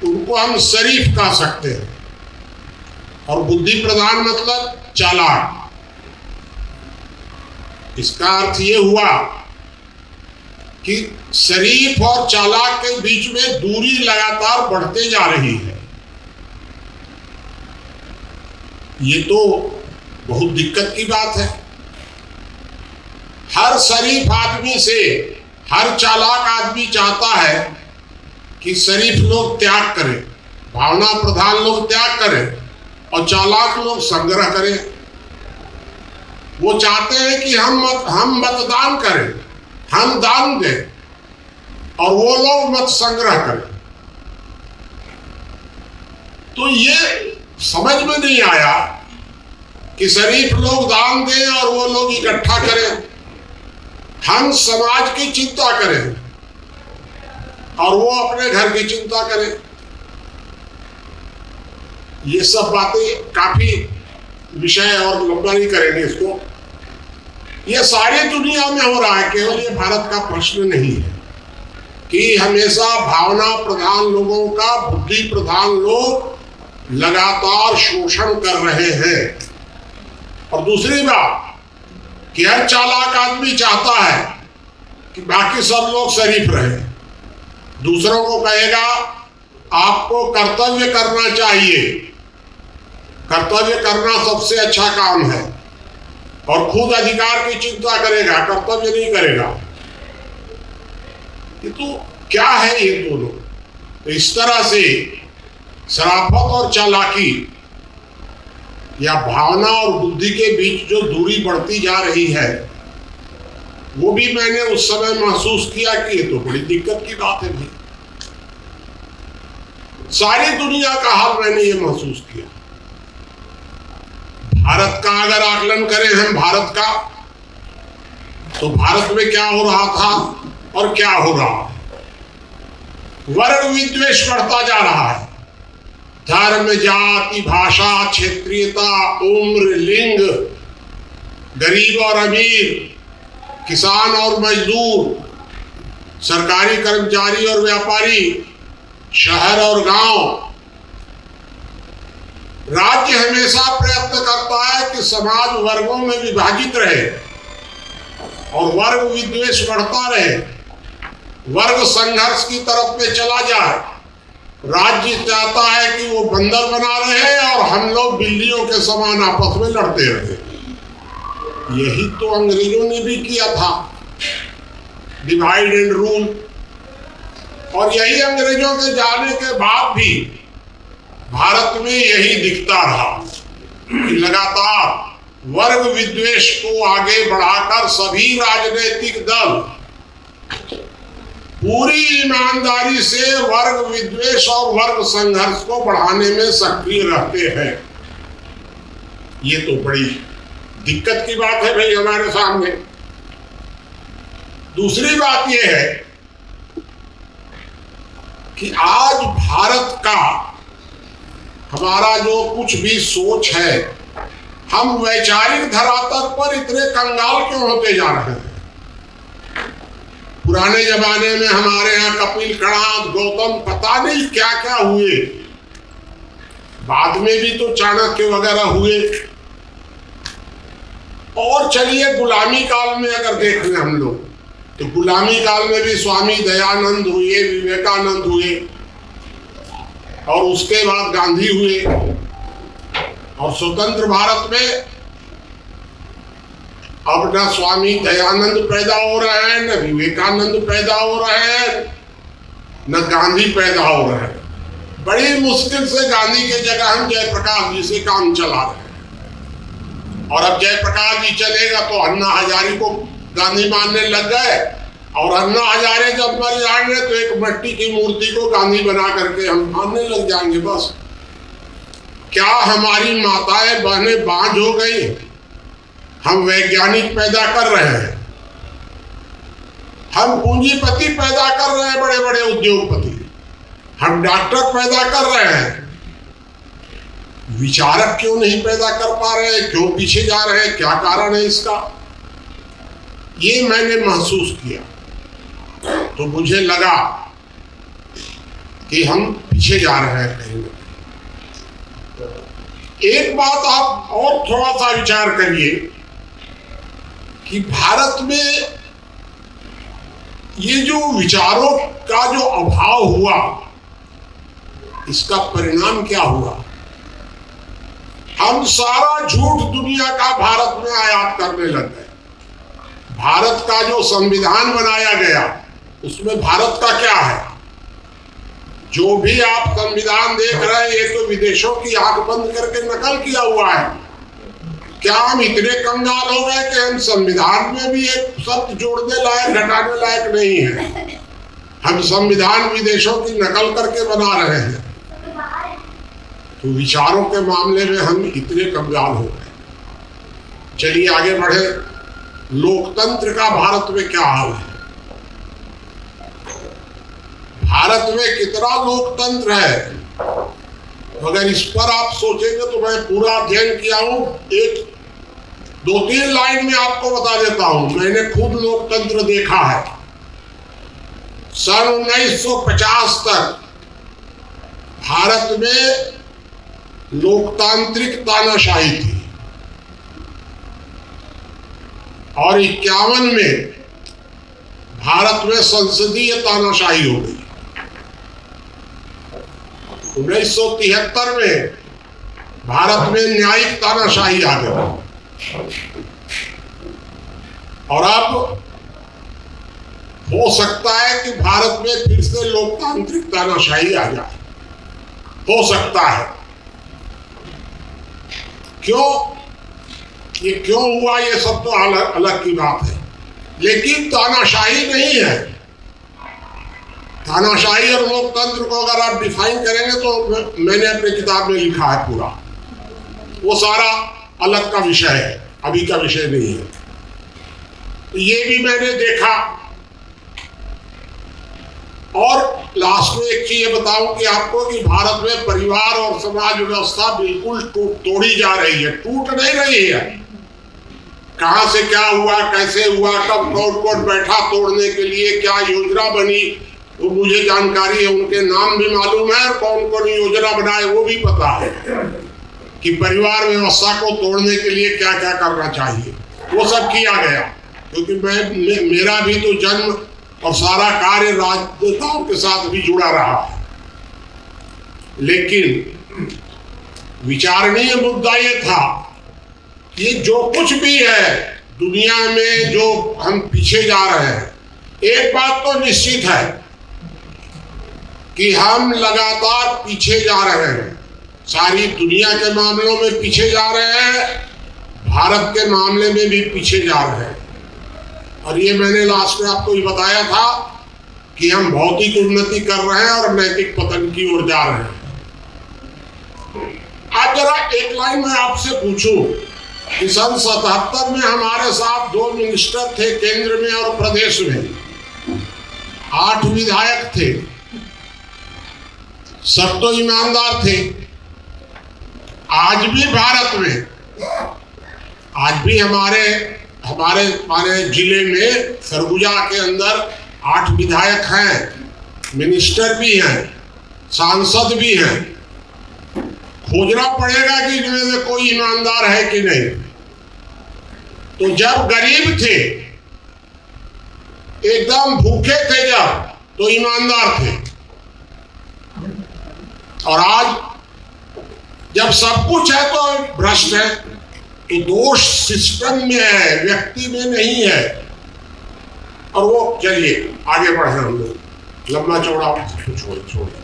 उनको हम शरीफ कह सकते हैं, और बुद्धि प्रधान मतलब चालाक। इसका अर्थ ये हुआ कि शरीफ और चालाक के बीच में दूरी लगातार बढ़ते जा रही है। ये तो बहुत दिक्कत की बात है। हर शरीफ आदमी से हर चालाक आदमी चाहता है कि शरीफ लोग त्याग करें, भावना प्रधान लोग त्याग करें और चालाक लोग संग्रह करें। वो चाहते हैं कि हम मतदान करें, हम दान दें, और वो लोग मत संग्रह करें। तो ये समझ में नहीं आया कि शरीफ लोग दान दें और वो लोग इकट्ठा करें। हम समाज की चिंता करें और वो अपने घर की चिंता करें। ये सब बातें काफी विषय और लंबा नहीं करेंगे इसको। ये सारी दुनिया में हो रहा है, केवल ये भारत का प्रश्न नहीं है कि हमेशा भावना प्रधान लोगों का बुद्धि प्रधान लोग लगातार शोषण कर रहे हैं। और दूसरी बात कि हर चालाक आदमी चाहता है कि बाकी सब लोग शरीफ रहें। दूसरों को कहेगा आपको कर्तव्य करना चाहिए, कर्तव्य करना सबसे अच्छा काम है, और खुद अधिकार की चिंता करेगा, कर्तव्य नहीं करेगा। ये तो क्या है ये दोनों? तो इस तरह से शराफत और चालाकी या भावना और बुद्धि के बीच जो दूरी बढ़ती जा रही है, वो भी मैंने उस समय महसूस किया कि ये तो बड़ी दिक्कत की बात है भाई। सारी दुनिया का हाल मैंने ये महसूस किया। भारत का अगर आकलन करें हम, भारत का, तो भारत में क्या हो रहा था और क्या हो रहा है। वर्ग विद्वेष बढ़ता जा रहा है। धर्म, जाति, भाषा, क्षेत्रीयता, उम्र, लिंग, गरीब और अमीर, किसान और मजदूर, सरकारी कर्मचारी और व्यापारी, शहर और गांव। राज्य हमेशा प्रयत्न करता है कि समाज वर्गों में विभाजित रहे और वर्ग विद्वेष बढ़ता रहे, वर्ग संघर्ष की तरफ में चला जाए। राज्य चाहता है कि वो बंदर बना रहे और हम लोग बिल्लियों के समान आपस में लड़ते रहे। यही तो अंग्रेजों ने भी किया था, डिवाइड एंड रूल। और यही अंग्रेजों के जाने के बाद भी भारत में यही दिखता रहा कि लगातार वर्ग विद्वेष को आगे बढ़ाकर सभी राजनीतिक दल पूरी ईमानदारी से वर्ग विद्वेष और वर्ग संघर्ष को बढ़ाने में सक्रिय रहते हैं। ये तो बड़ी दिक्कत की बात है भाई हमारे सामने। दूसरी बात यह है कि आज भारत का हमारा जो कुछ भी सोच है, हम वैचारिक धरातल पर इतने कंगाल क्यों होते जा रहे हैं। पुराने जमाने में हमारे यहाँ कपिल, कणाद, गौतम, पता नहीं क्या क्या हुए, बाद में भी तो चाणक्य वगैरह हुए। और चलिए गुलामी काल में अगर देख लें हम लोग, तो गुलामी काल में भी स्वामी दयानंद हुए, विवेकानंद हुए, और उसके बाद गांधी हुए। और स्वतंत्र भारत में अब न स्वामी दयानंद पैदा हो रहे हैं, न विवेकानंद पैदा हो रहे हैं, न गांधी पैदा हो रहे हैं। बड़ी मुश्किल से गांधी के जगह हम जयप्रकाश जी से काम चला रहे हैं। और अब जयप्रकाश जी चलेगा तो अन्ना हजारे को गांधी मानने लग गए, और अन्ना हजारे जब मर जाएंगे तो एक मिट्टी की मूर्ति को गांधी बना करके हम मानने लग जाएंगे। बस क्या हमारी माताएं बहनें बांझ हो गई? हम वैज्ञानिक पैदा कर रहे हैं, हम पूंजीपति पैदा कर रहे हैं, बड़े बड़े उद्योगपति, हम डॉक्टर पैदा कर रहे हैं, विचारक क्यों नहीं पैदा कर पा रहे हैं? क्यों पीछे जा रहे हैं? क्या कारण है इसका? ये मैंने महसूस किया, तो मुझे लगा कि हम पीछे जा रहे हैं कहीं ना कहीं। एक बात आप और थोड़ा सा विचार करिए कि भारत में ये जो विचारों का जो अभाव हुआ, इसका परिणाम क्या हुआ? हम सारा झूठ दुनिया का भारत में आयात करने लग गए। भारत का जो संविधान बनाया गया, उसमें भारत का क्या है? जो भी आप संविधान देख रहे हैं, ये तो विदेशों की आंख बंद करके नकल किया हुआ है। क्या हम इतने कंगाल हो गए कि हम संविधान में भी एक शब्द जोड़ने लायक, घटाने लायक नहीं है? हम संविधान विदेशों की नकल करके बना रहे हैं। तो विचारों के मामले में हम इतने कंगाल हो गए। चलिए आगे बढ़े। लोकतंत्र का भारत में क्या हाल है? भारत में कितना लोकतंत्र है? अगर इस पर आप सोचेंगे तो मैं पूरा अध्ययन किया हूं। एक 2-3 लाइन में आपको बता देता हूं। मैंने खुद लोकतंत्र देखा है। सन 1950 तक भारत में लोकतांत्रिक तानाशाही थी, और 51 में भारत में संसदीय तानाशाही हो गई। 1973 में भारत में न्यायिक तानाशाही आ गई और अब हो सकता है कि भारत में फिर से लोकतांत्रिक तानाशाही आ जाए, हो सकता है। क्यों ये क्यों हुआ, ये सब तो अलग अलग की बात है, लेकिन तानाशाही नहीं है। तानाशाही और लोकतंत्र को अगर आप डिफाइन करेंगे तो मैंने अपनी किताब में लिखा है पूरा, वो सारा अलग का विषय है, अभी का विषय नहीं है। तो ये भी मैंने देखा। और लास्ट में एक चीज ये बताऊं कि आपको कि भारत में परिवार और समाज व्यवस्था बिल्कुल तोड़ी जा रही है, टूट नहीं रही है। कहां से क्या हुआ, कैसे हुआ, कब कौन कौन बैठा तोड़ने के लिए, क्या योजना बनी, वो मुझे जानकारी है, उनके नाम भी मालूम है और कौन कौन योजना बनाए वो भी पता है कि परिवार व्यवस्था को तोड़ने के लिए क्या क्या करना चाहिए। वो सब किया गया, क्योंकि मेरा भी तो जन्म और सारा कार्य राजनेताओं के साथ भी जुड़ा रहा है। लेकिन विचारणीय मुद्दा ये था कि जो कुछ भी है दुनिया में, जो हम पीछे जा रहे हैं, एक बात तो निश्चित है कि हम लगातार पीछे जा रहे हैं। सारी दुनिया के मामलों में पीछे जा रहे हैं, भारत के मामले में भी पीछे जा रहे हैं। और ये मैंने लास्ट में आपको ये बताया था कि हम भौतिक उन्नति कर रहे हैं और नैतिक पतन की ओर जा रहे हैं। आज जरा एक लाइन में आपसे पूछूं कि सन 77 में हमारे साथ 2 मिनिस्टर थे केंद्र में और प्रदेश में, 8 विधायक थे, सब तो ईमानदार थे। आज भी भारत में, आज भी हमारे जिले में सरगुजा के अंदर 8 विधायक हैं, मिनिस्टर भी हैं, सांसद भी हैं। खोजना पड़ेगा कि इनमें से कोई ईमानदार है कि नहीं। तो जब गरीब थे, एकदम भूखे थे जब, तो ईमानदार थे, और आज जब सब कुछ है तो भ्रष्ट है। तो दोष सिस्टम में है, व्यक्ति में नहीं है। और वो चलिए आगे बढ़े, हम लोग लंबा चौड़ा छोड़िए।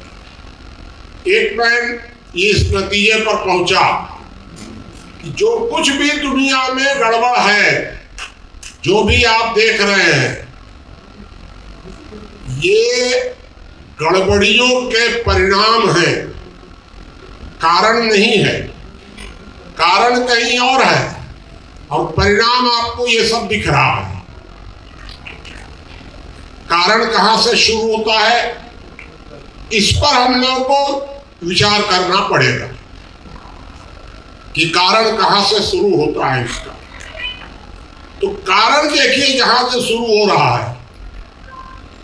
एक मैन ये इस नतीजे पर पहुंचा कि जो कुछ भी दुनिया में गड़बड़ है, जो भी आप देख रहे हैं, ये गड़बड़ियों के परिणाम हैं, कारण नहीं है। कारण कहीं और है और परिणाम आपको ये सब दिख रहा है। कारण कहां से शुरू होता है, इस पर हम लोगों को विचार करना पड़ेगा कि कारण कहां से शुरू होता है इसका। तो कारण देखिए जहां से शुरू हो रहा है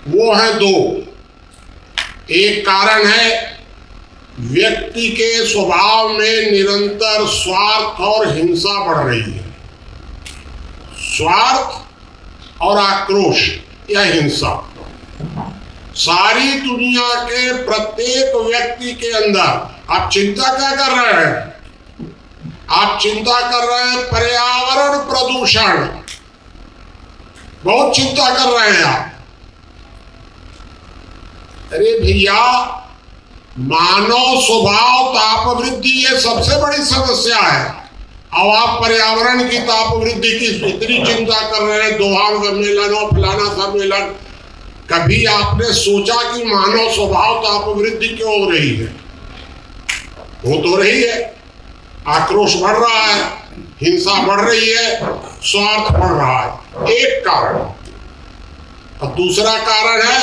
वो है 2। एक कारण है व्यक्ति के स्वभाव में निरंतर स्वार्थ और हिंसा बढ़ रही है। स्वार्थ और आक्रोश या हिंसा सारी दुनिया के प्रत्येक व्यक्ति के अंदर। आप चिंता क्या कर रहे हैं? आप चिंता कर रहे हैं पर्यावरण प्रदूषण, बहुत चिंता कर रहे हैं आप। अरे भैया, मानव स्वभाव ताप वृद्धि ये सबसे बड़ी समस्या है। अब आप पर्यावरण की ताप वृद्धि की इतनी चिंता कर रहे हैं, दोहा सम्मेलन और फलाना सम्मेलन। कभी आपने सोचा कि मानव स्वभाव ताप वृद्धि क्यों हो रही है? हो तो रही है, आक्रोश बढ़ रहा है, हिंसा बढ़ रही है, स्वार्थ बढ़ रहा है, एक कारण। और दूसरा कारण है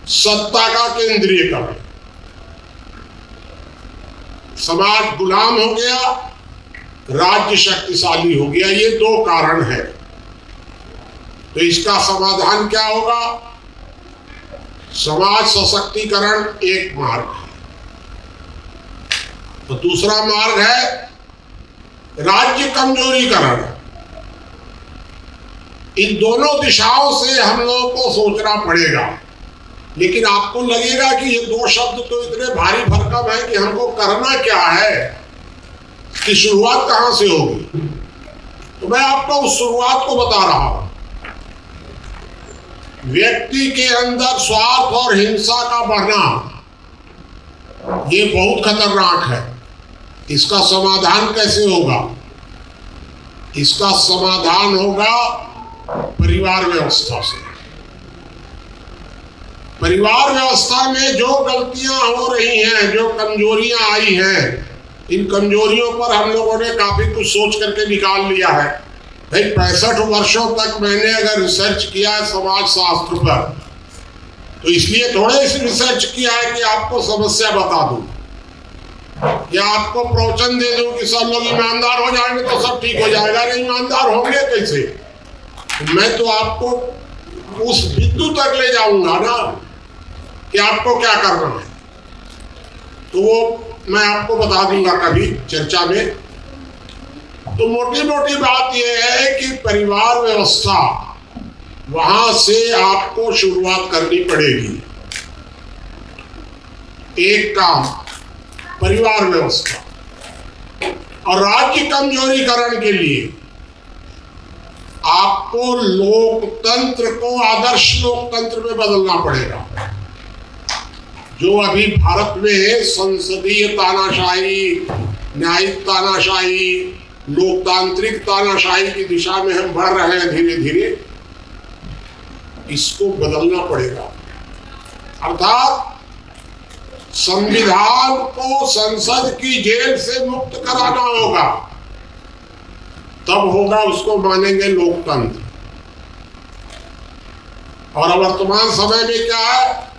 सत्ता का केंद्रीयकरण। समाज गुलाम हो गया, राज्य शक्तिशाली हो गया। ये 2 कारण है। तो इसका समाधान क्या होगा? समाज सशक्तिकरण एक मार्ग है, तो दूसरा मार्ग है राज्य कमजोरीकरण। इन दोनों दिशाओं से हम लोगों को सोचना पड़ेगा। लेकिन आपको लगेगा कि ये 2 शब्द तो इतने भारी भरकम है कि हमको करना क्या है। कि शुरुआत कहां से होगी। तो मैं आपको उस शुरुआत को बता रहा हूं। व्यक्ति के अंदर स्वार्थ और हिंसा का बढ़ना ये बहुत खतरनाक है। इसका समाधान कैसे होगा? इसका समाधान होगा परिवार व्यवस्था से। परिवार व्यवस्था में जो गलतियां हो रही हैं, जो कमजोरियां आई हैं, इन कमजोरियों पर हम लोगों ने काफी कुछ सोच करके निकाल लिया है। भाई 65 वर्षों तक मैंने अगर रिसर्च किया है समाज शास्त्र पर, तो इसलिए थोड़े इस रिसर्च किया है कि आपको समस्या बता दूं या आपको प्रवचन दे दूं कि सब लोग ईमानदार हो जाएंगे तो सब ठीक हो जाएगा। नहीं, ईमानदार होंगे कैसे? मैं तो आपको उस बिंदु तक ले जाऊंगा ना कि आपको क्या करना है, तो वो मैं आपको बता दूंगा कभी चर्चा में। तो मोटी मोटी बात यह है कि परिवार व्यवस्था, वहां से आपको शुरुआत करनी पड़ेगी। एक काम परिवार व्यवस्था, और राज्य कमजोरीकरण के लिए आपको लोकतंत्र को आदर्श लोकतंत्र में बदलना पड़ेगा। जो अभी भारत में संसदीय तानाशाही, न्यायिक तानाशाही, लोकतांत्रिक तानाशाही की दिशा में हम बढ़ रहे हैं धीरे धीरे, इसको बदलना पड़ेगा। अर्थात संविधान को संसद की जेल से मुक्त कराना होगा, तब होगा उसको मानेंगे लोकतंत्र। और वर्तमान समय में क्या है?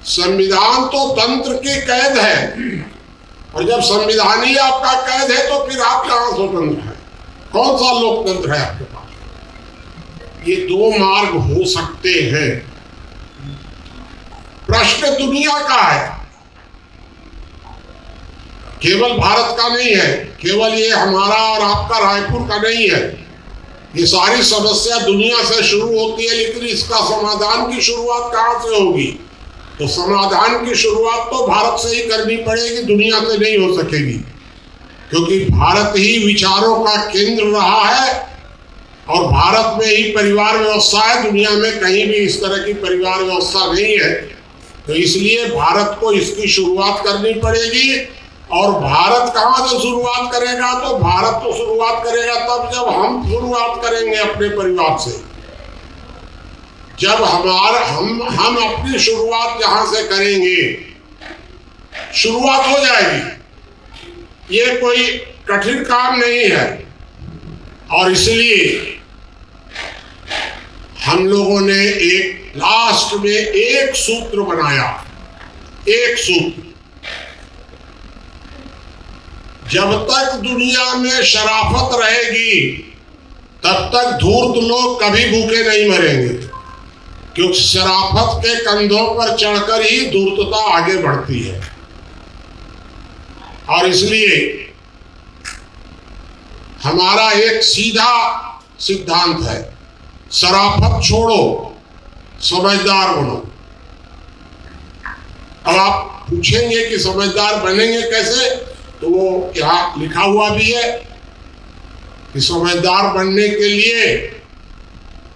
संविधान तो तंत्र की कैद है, और जब संविधान ही आपका कैद है तो फिर आप कहां स्वतंत्र है? कौन सा लोकतंत्र है आपके पास? ये दो मार्ग हो सकते हैं। प्रश्न दुनिया का है, केवल भारत का नहीं है, केवल ये हमारा और आपका रायपुर का नहीं है। ये सारी समस्या दुनिया से शुरू होती है, लेकिन इसका समाधान की शुरुआत कहां से होगी? तो समाधान की शुरुआत तो भारत से ही करनी पड़ेगी, दुनिया से नहीं हो सकेगी, क्योंकि भारत ही विचारों का केंद्र रहा है और भारत में ही परिवार व्यवस्था है। दुनिया में कहीं भी इस तरह की परिवार व्यवस्था नहीं है। तो इसलिए भारत को इसकी शुरुआत करनी पड़ेगी। और भारत कहां से शुरुआत करेगा? तो भारत तो शुरुआत करेगा तब जब हम शुरुआत करेंगे अपने परिवार से। जब हम अपनी शुरुआत जहां से करेंगे, शुरुआत हो जाएगी। ये कोई कठिन काम नहीं है। और इसलिए हम लोगों ने एक लास्ट में एक सूत्र बनाया, एक सूत्र। जब तक दुनिया में शराफत रहेगी तब तक धूर्त लोग कभी भूखे नहीं मरेंगे, क्योंकि शराफत के कंधों पर चढ़कर ही धूर्तता आगे बढ़ती है। और इसलिए हमारा एक सीधा सिद्धांत है, शराफत छोड़ो, समझदार बनो। अब आप पूछेंगे कि समझदार बनेंगे कैसे? तो वो यहाँ लिखा हुआ भी है कि समझदार बनने के लिए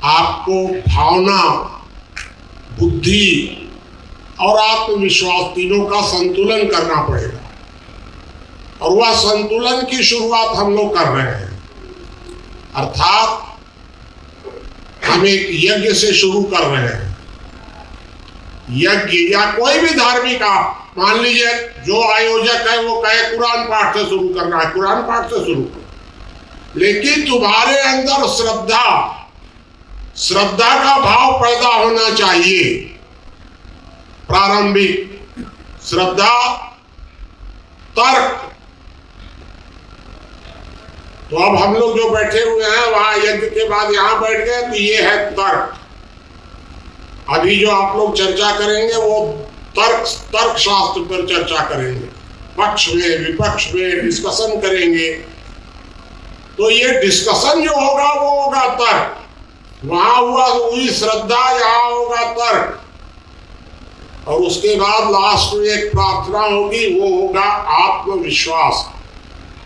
आपको भावना, बुद्धि और आत्मविश्वास तीनों का संतुलन करना पड़ेगा। और वह संतुलन की शुरुआत हम लोग कर रहे हैं। अर्थात हम एक यज्ञ से शुरू कर रहे हैं। यज्ञ या कोई भी धार्मिक, आप मान लीजिए जो आयोजक है वो कहे कुरान पाठ से शुरू करना है, कुरान पाठ से शुरू करो। लेकिन तुम्हारे अंदर श्रद्धा का भाव पैदा होना चाहिए। प्रारंभिक श्रद्धा, तर्क। तो अब हम लोग जो बैठे हुए हैं वहां यज्ञ के बाद यहां बैठ गए, तो ये है तर्क। अभी जो आप लोग चर्चा करेंगे वो तर्क शास्त्र पर चर्चा करेंगे, पक्ष में विपक्ष में डिस्कशन करेंगे। तो ये डिस्कशन जो होगा वो होगा तर्क। वहां हुई श्रद्धा, यहाँ होगा तर्क। और उसके बाद लास्ट में एक प्रार्थना होगी, वो होगा आत्मविश्वास।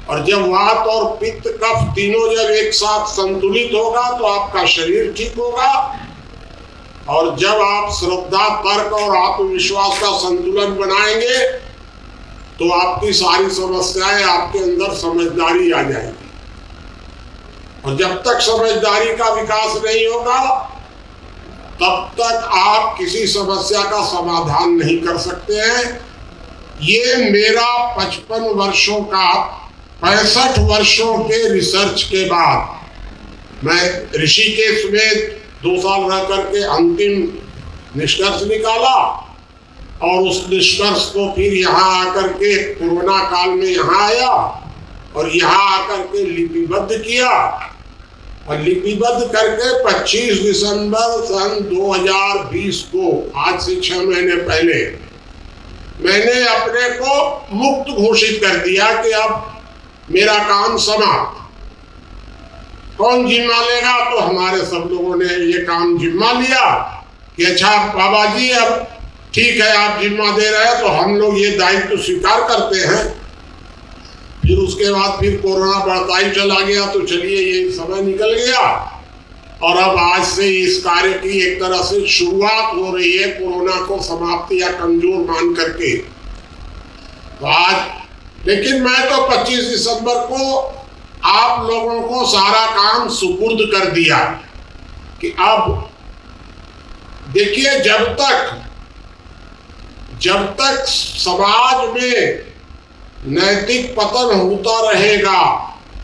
और जब वात और पित्त कफ तीनों जब एक साथ संतुलित होगा तो आपका शरीर ठीक होगा। और जब आप श्रद्धा, तर्क और आत्मविश्वास का संतुलन बनाएंगे तो आपकी सारी समस्याएं, आपके अंदर समझदारी आ जाएगी। और जब तक समझदारी का विकास नहीं होगा तब तक आप किसी समस्या का समाधान नहीं कर सकते हैं। ये मेरा 55 वर्षों का 65 वर्षों के रिसर्च के बाद मैं ऋषिकेश में 2 साल रह करके अंतिम निष्कर्ष निकाला और उस निष्कर्ष को फिर यहाँ आकर के कोरोना काल में यहाँ आया और यहाँ आकर के लिपिबद्ध किया और लिपिबद्ध करके 25 दिसंबर सन 2020 को, आज से 6 महीने पहले, मैंने अपने को मुक्त घोषित कर दिया कि अब मेरा काम समाप्त। कौन जिम्मा लेगा? तो हमारे सब लोगों ने ये काम जिम्मा लिया कि अच्छा बाबा जी अब ठीक है, आप जिम्मा दे रहे हैं तो हम लोग ये दायित्व स्वीकार करते हैं। फिर उसके बाद फिर कोरोना बढ़ता ही चला गया, तो चलिए ये समय निकल गया और अब आज से इस कार्य की एक तरह से शुरुआत हो रही है, कोरोना को समाप्ति या कमजोर मान करके। तो आज लेकिन मैं तो 25 दिसंबर को आप लोगों को सारा काम सुपुर्द कर दिया कि अब देखिए, जब तक समाज में नैतिक पतन होता रहेगा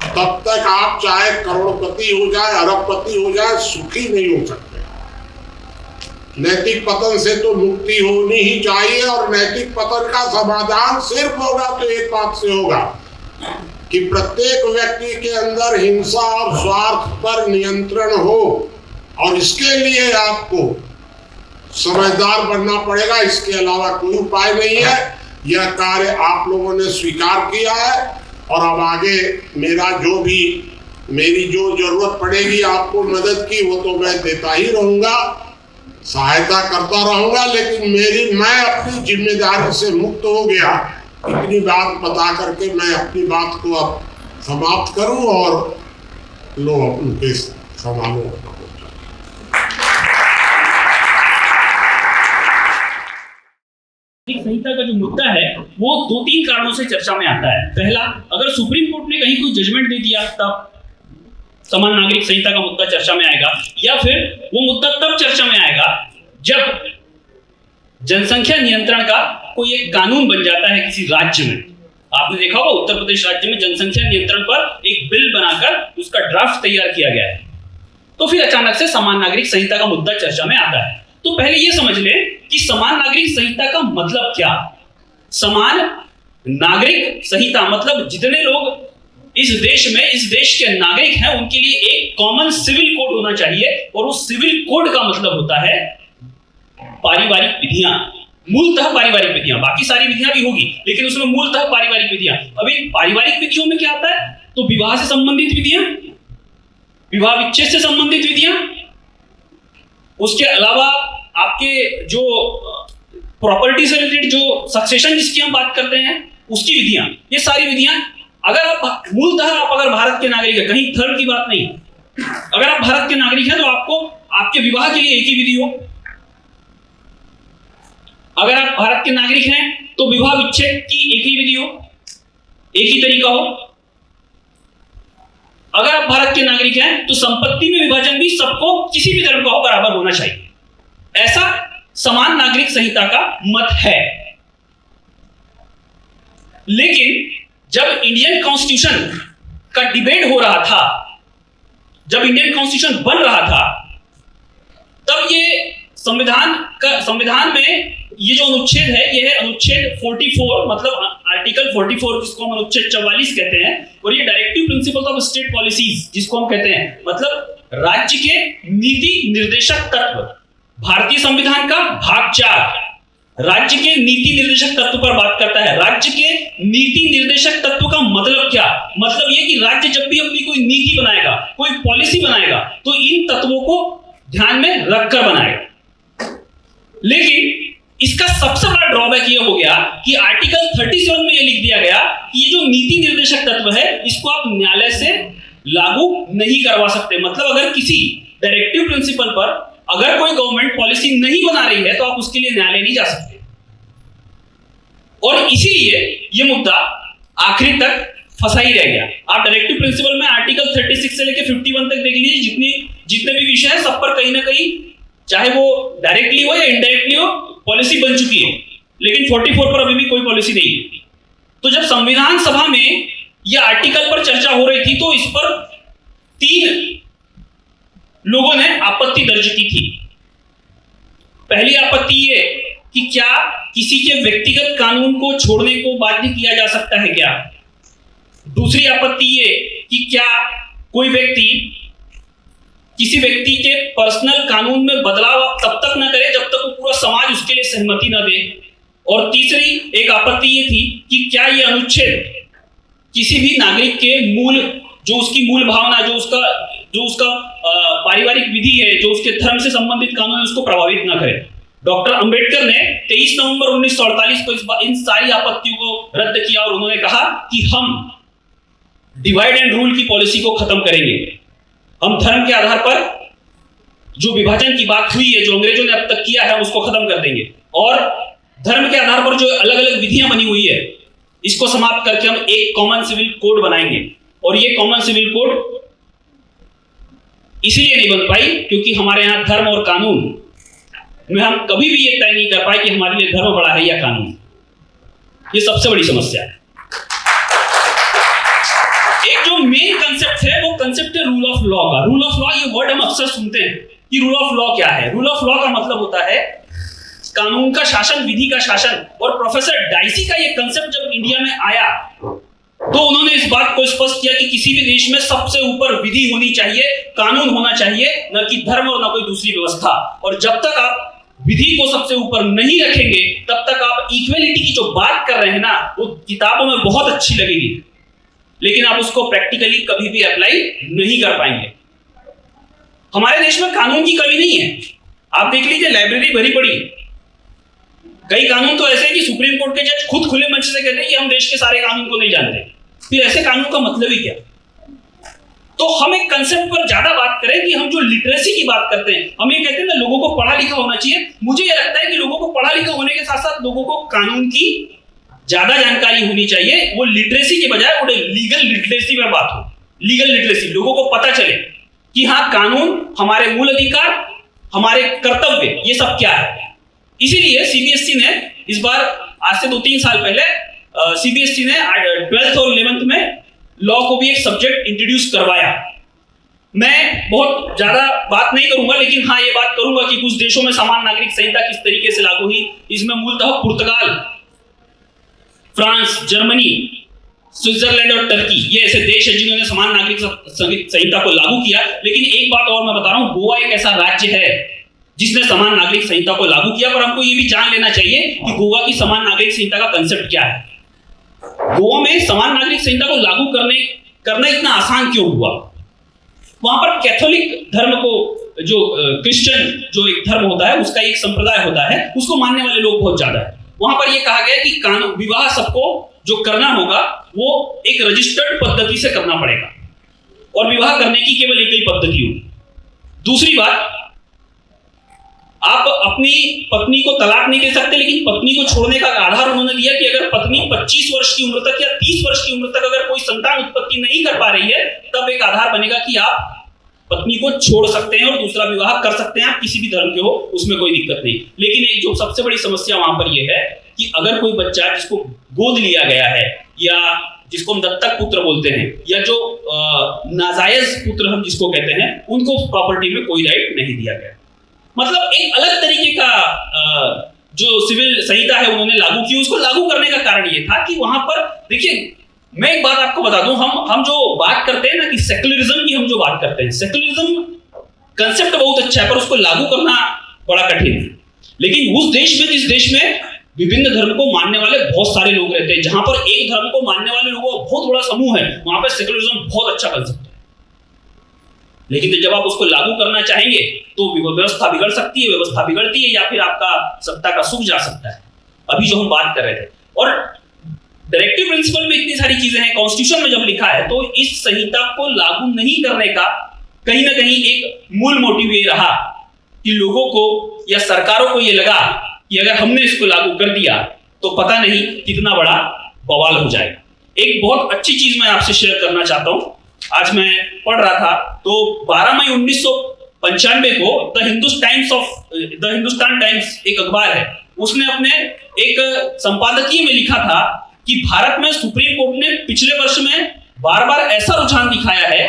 तब तक आप चाहे करोड़पति हो जाए, अरबपति हो जाए, सुखी नहीं हो सकते। नैतिक पतन से तो मुक्ति होनी ही चाहिए और नैतिक पतन का समाधान सिर्फ होगा तो एक बात से होगा कि प्रत्येक व्यक्ति के अंदर हिंसा और स्वार्थ पर नियंत्रण हो और इसके लिए आपको समझदार बनना पड़ेगा। इसके अलावा कोई उपाय नहीं है। यह कार्य आप लोगों ने स्वीकार किया है और अब आगे मेरी जो जरूरत पड़ेगी आपको मदद की, वो तो मैं देता ही रहूंगा, सहायता करता रहूंगा। लेकिन मैं अपनी जिम्मेदारी से मुक्त हो गया। इतनी बात बता करके मैं अपनी बात को अब समाप्त करूं और लो उनके संभालो। संहिता का जो मुद्दा है वो 2-3 कारणों से चर्चा में आता है। पहला, अगर सुप्रीम कोर्ट ने कहीं कोई जजमेंट दे दिया तब समान नागरिक संहिता का मुद्दा चर्चा में आएगा, या फिर वो मुद्दा तब चर्चा में आएगा जब जनसंख्या नियंत्रण का कोई एक कानून बन जाता है किसी राज्य में। आपने देखा होगा उत्तर प्रदेश राज्य में जनसंख्या नियंत्रण पर एक बिल बनाकर उसका ड्राफ्ट तैयार किया गया है, तो फिर अचानक से समान नागरिक संहिता का मुद्दा चर्चा में आता है। तो पहले यह समझ लें कि समान नागरिक संहिता का मतलब क्या। समान नागरिक संहिता मतलब जितने लोग इस देश के नागरिक हैं उनके लिए एक कॉमन सिविल कोड होना चाहिए, और उस सिविल कोड का मतलब होता है पारिवारिक विधियां, मूलतः पारिवारिक विधियां। बाकी सारी विधियां भी होगी लेकिन उसमें मूलतः पारिवारिक विधियां। अभी पारिवारिक विधियों में क्या आता है? तो विवाह से संबंधित विधियां, विवाह विच्छेद से संबंधित विधियां, उसके अलावा आपके जो प्रॉपर्टी से रिलेटेड जो सक्सेशन जिसकी हम बात करते हैं उसकी विधियां, ये सारी विधियां अगर आप मूलतः अगर भारत के नागरिक हैं, कहीं थर्ड की बात नहीं, अगर आप भारत के नागरिक हैं तो आपको आपके विवाह के लिए एक ही विधि हो। अगर आप भारत के नागरिक हैं तो विवाह विच्छेद की एक ही विधि हो, एक ही तरीका हो। अगर आप भारत के नागरिक हैं तो संपत्ति में विभाजन भी सबको किसी भी धर्म का हो बराबर होना चाहिए। ऐसा समान नागरिक संहिता का मत है। लेकिन जब इंडियन कॉन्स्टिट्यूशन का डिबेट हो रहा था, जब इंडियन कॉन्स्टिट्यूशन बन रहा था, तब ये संविधान में ये जो अनुच्छेद है, ये है अनुच्छेद 44, मतलब आर्टिकल 44 जिसको हम अनुच्छेद 44 कहते हैं, और ये directive principles of state policies जिसको हम कहते हैं, मतलब राज्य के नीति निर्देशक तत्व। भारतीय संविधान का भाग 4 राज्य के नीति निर्देशक तत्व पर बात करता है। राज्य के नीति निर्देशक तत्व का मतलब क्या? मतलब ये कि राज्य जब भी अपनी कोई नीति बनाएगा, कोई पॉलिसी बनाएगा, तो इन तत्वों को ध्यान में रखकर बनाएगा। लेकिन इसका सबसे बड़ा ड्रॉबैक ये हो गया कि आर्टिकल 37 में ये लिख दिया गया कि ये जो नीति निर्देशक तत्व है इसको आप न्यायालय से लागू नहीं करवा सकते। मतलब अगर किसी डायरेक्टिव प्रिंसिपल पर अगर कोई गवर्नमेंट पॉलिसी नहीं बना रही है तो आप उसके लिए न्यायालय नहीं जा सकते। और इसीलिए ये मुद्दा आखिरी तक फंसा ही रह गया। आप डायरेक्टिव प्रिंसिपल में आर्टिकल 36 से लेकर 51 तक देख लीजिए, जितने भी विषय है सब पर कहीं ना कहीं चाहे वो डायरेक्टली हो या इनडायरेक्टली हो पॉलिसी बन चुकी है, लेकिन 44 पर अभी भी कोई पॉलिसी नहीं है। तो जब संविधान सभा में यह आर्टिकल पर चर्चा हो रही थी तो इस पर 3 लोगों ने आपत्ति दर्ज की थी। पहली आपत्ति ये कि क्या किसी के व्यक्तिगत कानून को छोड़ने को बाध्य किया जा सकता है क्या। दूसरी आपत्ति ये कि क्या कोई व्यक्ति किसी व्यक्ति के पर्सनल कानून में बदलाव तब तक न करे जब तक वो पूरा समाज उसके लिए सहमति न दे। और तीसरी एक आपत्ति ये थी कि क्या ये अनुच्छेद किसी भी नागरिक के मूल जो उसकी मूल भावना जो उसका पारिवारिक विधि है, जो उसके धर्म से संबंधित कानून है, उसको प्रभावित न करे। डॉक्टर अंबेडकर ने 23 नवंबर 1948 को इन सारी आपत्तियों को रद्द किया और उन्होंने कहा कि हम डिवाइड एंड रूल की पॉलिसी को खत्म करेंगे। हम धर्म के आधार पर जो विभाजन की बात हुई है, जो अंग्रेजों ने अब तक किया है, उसको खत्म कर देंगे और धर्म के आधार पर जो अलग अलग विधियां बनी हुई है इसको समाप्त करके हम एक कॉमन सिविल कोड बनाएंगे। और ये कॉमन सिविल कोड इसलिए नहीं बन पाई क्योंकि हमारे यहां धर्म और कानून में हम कभी भी ये तय नहीं कर पाए कि हमारे लिए धर्म बड़ा है या कानून। ये सबसे बड़ी समस्या है। एक जो मेन कंसेप्ट है वो कंसेप्ट है रूल ऑफ लॉ का। रूल ऑफ लॉ, ये वर्ड हम अक्सर सुनते हैं कि रूल ऑफ लॉ क्या है। रूल ऑफ लॉ का मतलब होता है कानून का शासन, विधि का शासन। और प्रोफेसर डाइसी का ये कंसेप्ट जब इंडिया में आया तो उन्होंने इस बात को स्पष्ट किया कि किसी भी देश में सबसे ऊपर विधि होनी चाहिए, कानून होना चाहिए, न कि धर्म और न कोई दूसरी व्यवस्था। और जब तक आप विधि को सबसे ऊपर नहीं रखेंगे तब तक आप इक्वेलिटी की जो बात कर रहे हैं ना, वो किताबों में बहुत अच्छी लगेगी लेकिन आप उसको प्रैक्टिकली कभी भी अप्लाई नहीं कर पाएंगे। हमारे देश में कानून की कमी नहीं है। आप देख लीजिए, लाइब्रेरी भरी पड़ी। कई कानून तो ऐसे हैं कि सुप्रीम कोर्ट के जज खुद खुले मंच से कहते हैं कि हम देश के सारे कानून को नहीं जानते। फिर ऐसे कानून का मतलब ही क्या? तो हम एक कंसेप्ट पर ज्यादा बात करें कि हम जो लिटरेसी की बात करते हैं, हम ये कहते हैं ना लोगों को पढ़ा लिखा होना चाहिए। मुझे ये लगता है कि लोगों को पढ़ा लिखा होने के साथ साथ लोगों को कानून की ज्यादा जानकारी होनी चाहिए। वो लिटरेसी के बजाय वो लीगल लिटरेसी में बात हो। लीगल लिटरेसी, लोगों को पता चले कि हाँ कानून, हमारे मूल अधिकार, हमारे कर्तव्य, ये सब क्या है। इसीलिए सीबीएसई ने इस बार आज से 2-3 साल पहले सीबीएसई ने 12th और 11th में लॉ को भी एक सब्जेक्ट इंट्रोड्यूस करवाया। मैं बहुत ज्यादा बात नहीं करूंगा लेकिन हाँ ये बात करूंगा कि कुछ देशों में समान नागरिक संहिता किस तरीके से लागू हुई। इसमें मूलतः पुर्तगाल, फ्रांस, जर्मनी, स्विट्जरलैंड और टर्की, ये ऐसे देश है जिन्होंने समान नागरिक संहिता को लागू किया। लेकिन एक बात और मैं बता रहा हूं, गोवा एक ऐसा राज्य है जिसने समान नागरिक संहिता को लागू किया। पर हमको ये भी जान लेना चाहिए कि गोवा की समान नागरिक संहिता का कंसेप्ट क्या है। गोवा में समान नागरिक संहिता को लागू करना इतना आसान क्यों हुआ? वहां पर कैथोलिक धर्म को, जो क्रिश्चियन जो एक धर्म होता है, उसका एक संप्रदाय होता है, उसको मानने वाले लोग बहुत ज्यादा है। वहां पर यह कहा गया कि कानून विवाह सबको जो करना होगा वो एक रजिस्टर्ड पद्धति से करना पड़ेगा और विवाह करने की केवल एक ही पद्धति होगी। दूसरी बात, आप अपनी पत्नी को तलाक नहीं दे सकते, लेकिन पत्नी को छोड़ने का आधार उन्होंने दिया कि अगर पत्नी 25 वर्ष की उम्र तक या 30 वर्ष की उम्र तक अगर कोई संतान उत्पत्ति नहीं कर पा रही है तब एक आधार बनेगा कि आप पत्नी को छोड़ सकते हैं और दूसरा विवाह कर सकते हैं। आप किसी भी धर्म के हो, उसमें कोई दिक्कत नहीं। लेकिन एक जो सबसे बड़ी समस्या वहां पर यह है कि अगर कोई बच्चा जिसको गोद लिया गया है या जिसको हम दत्तक पुत्र बोलते हैं या जो नाजायज पुत्र हम जिसको कहते हैं, उनको प्रॉपर्टी में कोई राइट नहीं दिया गया। मतलब एक अलग तरीके का जो सिविल संहिता है उन्होंने लागू की। उसको लागू करने का कारण ये था कि वहां पर देखिए, मैं एक बात आपको बता दूं, हम जो बात करते हैं ना कि सेक्युलरिज्म की हम जो बात करते हैं, सेक्युलरिज्म कंसेप्ट बहुत अच्छा है पर उसको लागू करना बड़ा कठिन है। लेकिन उस देश में, जिस देश में विभिन्न धर्म को मानने वाले बहुत सारे लोग रहते हैं, जहां पर एक धर्म को मानने वाले लोगों का बहुत बड़ा समूह है, वहां पर सेक्युलरिज्म बहुत अच्छा कंसेप्ट है। लेकिन जब आप उसको लागू करना चाहेंगे तो व्यवस्था बिगड़ सकती है, व्यवस्था बिगड़ती है, या फिर आपका सत्ता का सुख जा सकता है। अभी जो हम बात कर रहे थे, और डायरेक्टिव प्रिंसिपल में इतनी सारी चीजें हैं, कॉन्स्टिट्यूशन में जब लिखा है, तो इस संहिता को लागू नहीं करने का कहीं ना कहीं एक मूल मोटिव ये रहा कि लोगों को या सरकारों को ये लगा कि अगर हमने इसको लागू कर दिया तो पता नहीं कितना बड़ा बवाल हो जाएगा। एक बहुत अच्छी चीज मैं आपसे शेयर करना चाहता हूं। आज मैं पढ़ रहा था तो 12 मई 1995 को द हिंदुस्तान टाइम्स एक अखबार है, उसने अपने एक संपादकीय में लिखा था कि भारत में सुप्रीम कोर्ट ने पिछले वर्ष में बार बार ऐसा रुझान दिखाया है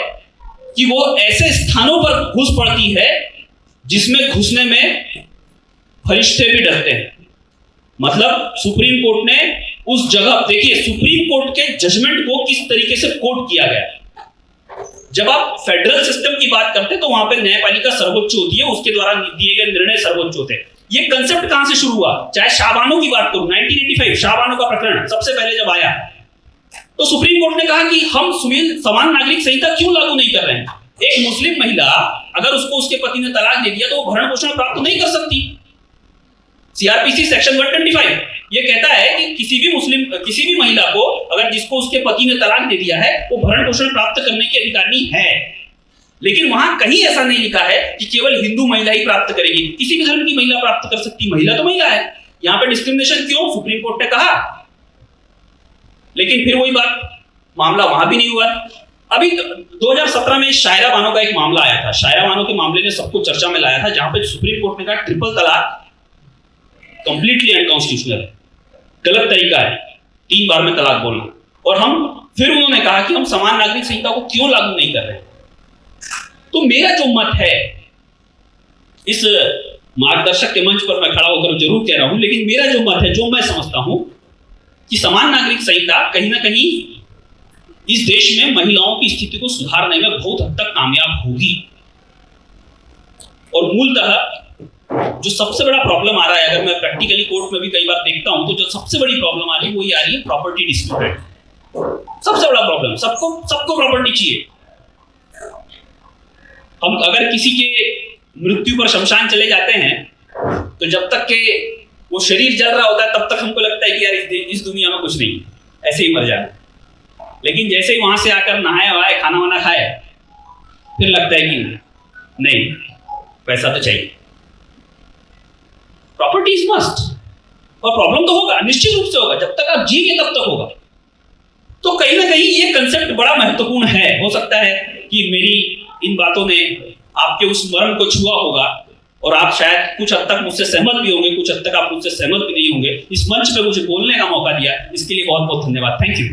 कि वो ऐसे स्थानों पर घुस पड़ती है जिसमें घुसने में फरिश्ते भी डरते हैं। मतलब सुप्रीम कोर्ट ने उस जगह, देखिए सुप्रीम कोर्ट के जजमेंट को किस तरीके से कोट किया गया है। जब आप फेडरल सिस्टम की बात करते हैं तो वहां पे न्यायपालिका सर्वोच्च होती है, उसके द्वारा दिए गए निर्णय सर्वोच्च होते हैं। ये कंसेप्ट कहां से शुरू हुआ? चाहे शाहबानो की बात करूं, 1985 शाहबानो का प्रकरण सबसे पहले जब आया तो सुप्रीम कोर्ट ने कहा कि हम समान नागरिक संहिता क्यों लागू नहीं कर रहे हैं। एक मुस्लिम महिला अगर उसको उसके पति ने तलाक दे दिया तो वो भरण पोषण प्राप्त नहीं कर सकती। सीआरपीसी सेक्शन 125 ये कहता है कि किसी भी महिला को अगर जिसको उसके पति ने तलाक दे दिया है वो भरण पोषण प्राप्त करने की अधिकारी है। लेकिन वहां कहीं ऐसा नहीं लिखा है कि केवल हिंदू महिला ही प्राप्त करेगी, किसी भी धर्म की महिला प्राप्त कर सकती। महिला तो महिला है, यहां पे डिस्क्रिमिनेशन क्यों? सुप्रीम कोर्ट ने कहा। लेकिन फिर वही बात, मामला वहां भी नहीं हुआ। अभी 2017 में शायरा बानो का एक मामला आया था। शायरा बानो के मामले ने सबको चर्चा में लाया था, जहां पे सुप्रीम कोर्ट ने कहा ट्रिपल तलाक कंप्लीटली अनकॉन्स्टिट्यूशनल है, गलत तरीका है 3 बार में तलाक बोलना। और फिर उन्होंने कहा कि हम समान नागरिक संहिता को क्यों लागू नहीं कर रहे। तो मेरा जो मत है, इस मार्गदर्शक के मंच पर मैं खड़ा होकर जरूर कह रहा हूं, लेकिन मेरा जो मत है, जो मैं समझता हूं कि समान नागरिक संहिता कहीं ना कहीं इस देश में महिलाओं की स्थिति को सुधारने में बहुत हद तक कामयाब होगी। और मूलतः जो सबसे बड़ा प्रॉब्लम आ रहा है, अगर मैं प्रैक्टिकली कोर्ट में भी कई बार देखता हूं, तो जो सबसे बड़ी प्रॉब्लम आ रही है वो ये आ रही है प्रॉपर्टी डिस्प्यूट। सबसे बड़ा प्रॉब्लम, सबको प्रॉपर्टी चाहिए। हम अगर किसी के मृत्यु पर शमशान चले जाते हैं तो जब तक के वो शरीर जल रहा होता है तब तक हमको लगता है कि यार इस दुनिया में कुछ नहीं, ऐसे ही मर जाना। लेकिन जैसे ही वहां से आकर नहाए वहाए खाना वाना खाए फिर लगता है कि नहीं, पैसा तो चाहिए। Property is must. और प्रॉब्लम तो होगा, निश्चित रूप से होगा, जब तक आप जिएंगे तब तक होगा। तो कहीं ना कहीं ये कंसेप्ट बड़ा महत्वपूर्ण है। हो सकता है कि मेरी इन बातों ने आपके उस मर्म को छुआ होगा और आप शायद कुछ हद तक मुझसे सहमत भी होंगे, कुछ हद तक आप मुझसे सहमत भी नहीं होंगे। इस मंच पे मुझे बोलने का मौका दिया, इसके लिए बहुत बहुत धन्यवाद। Thank you.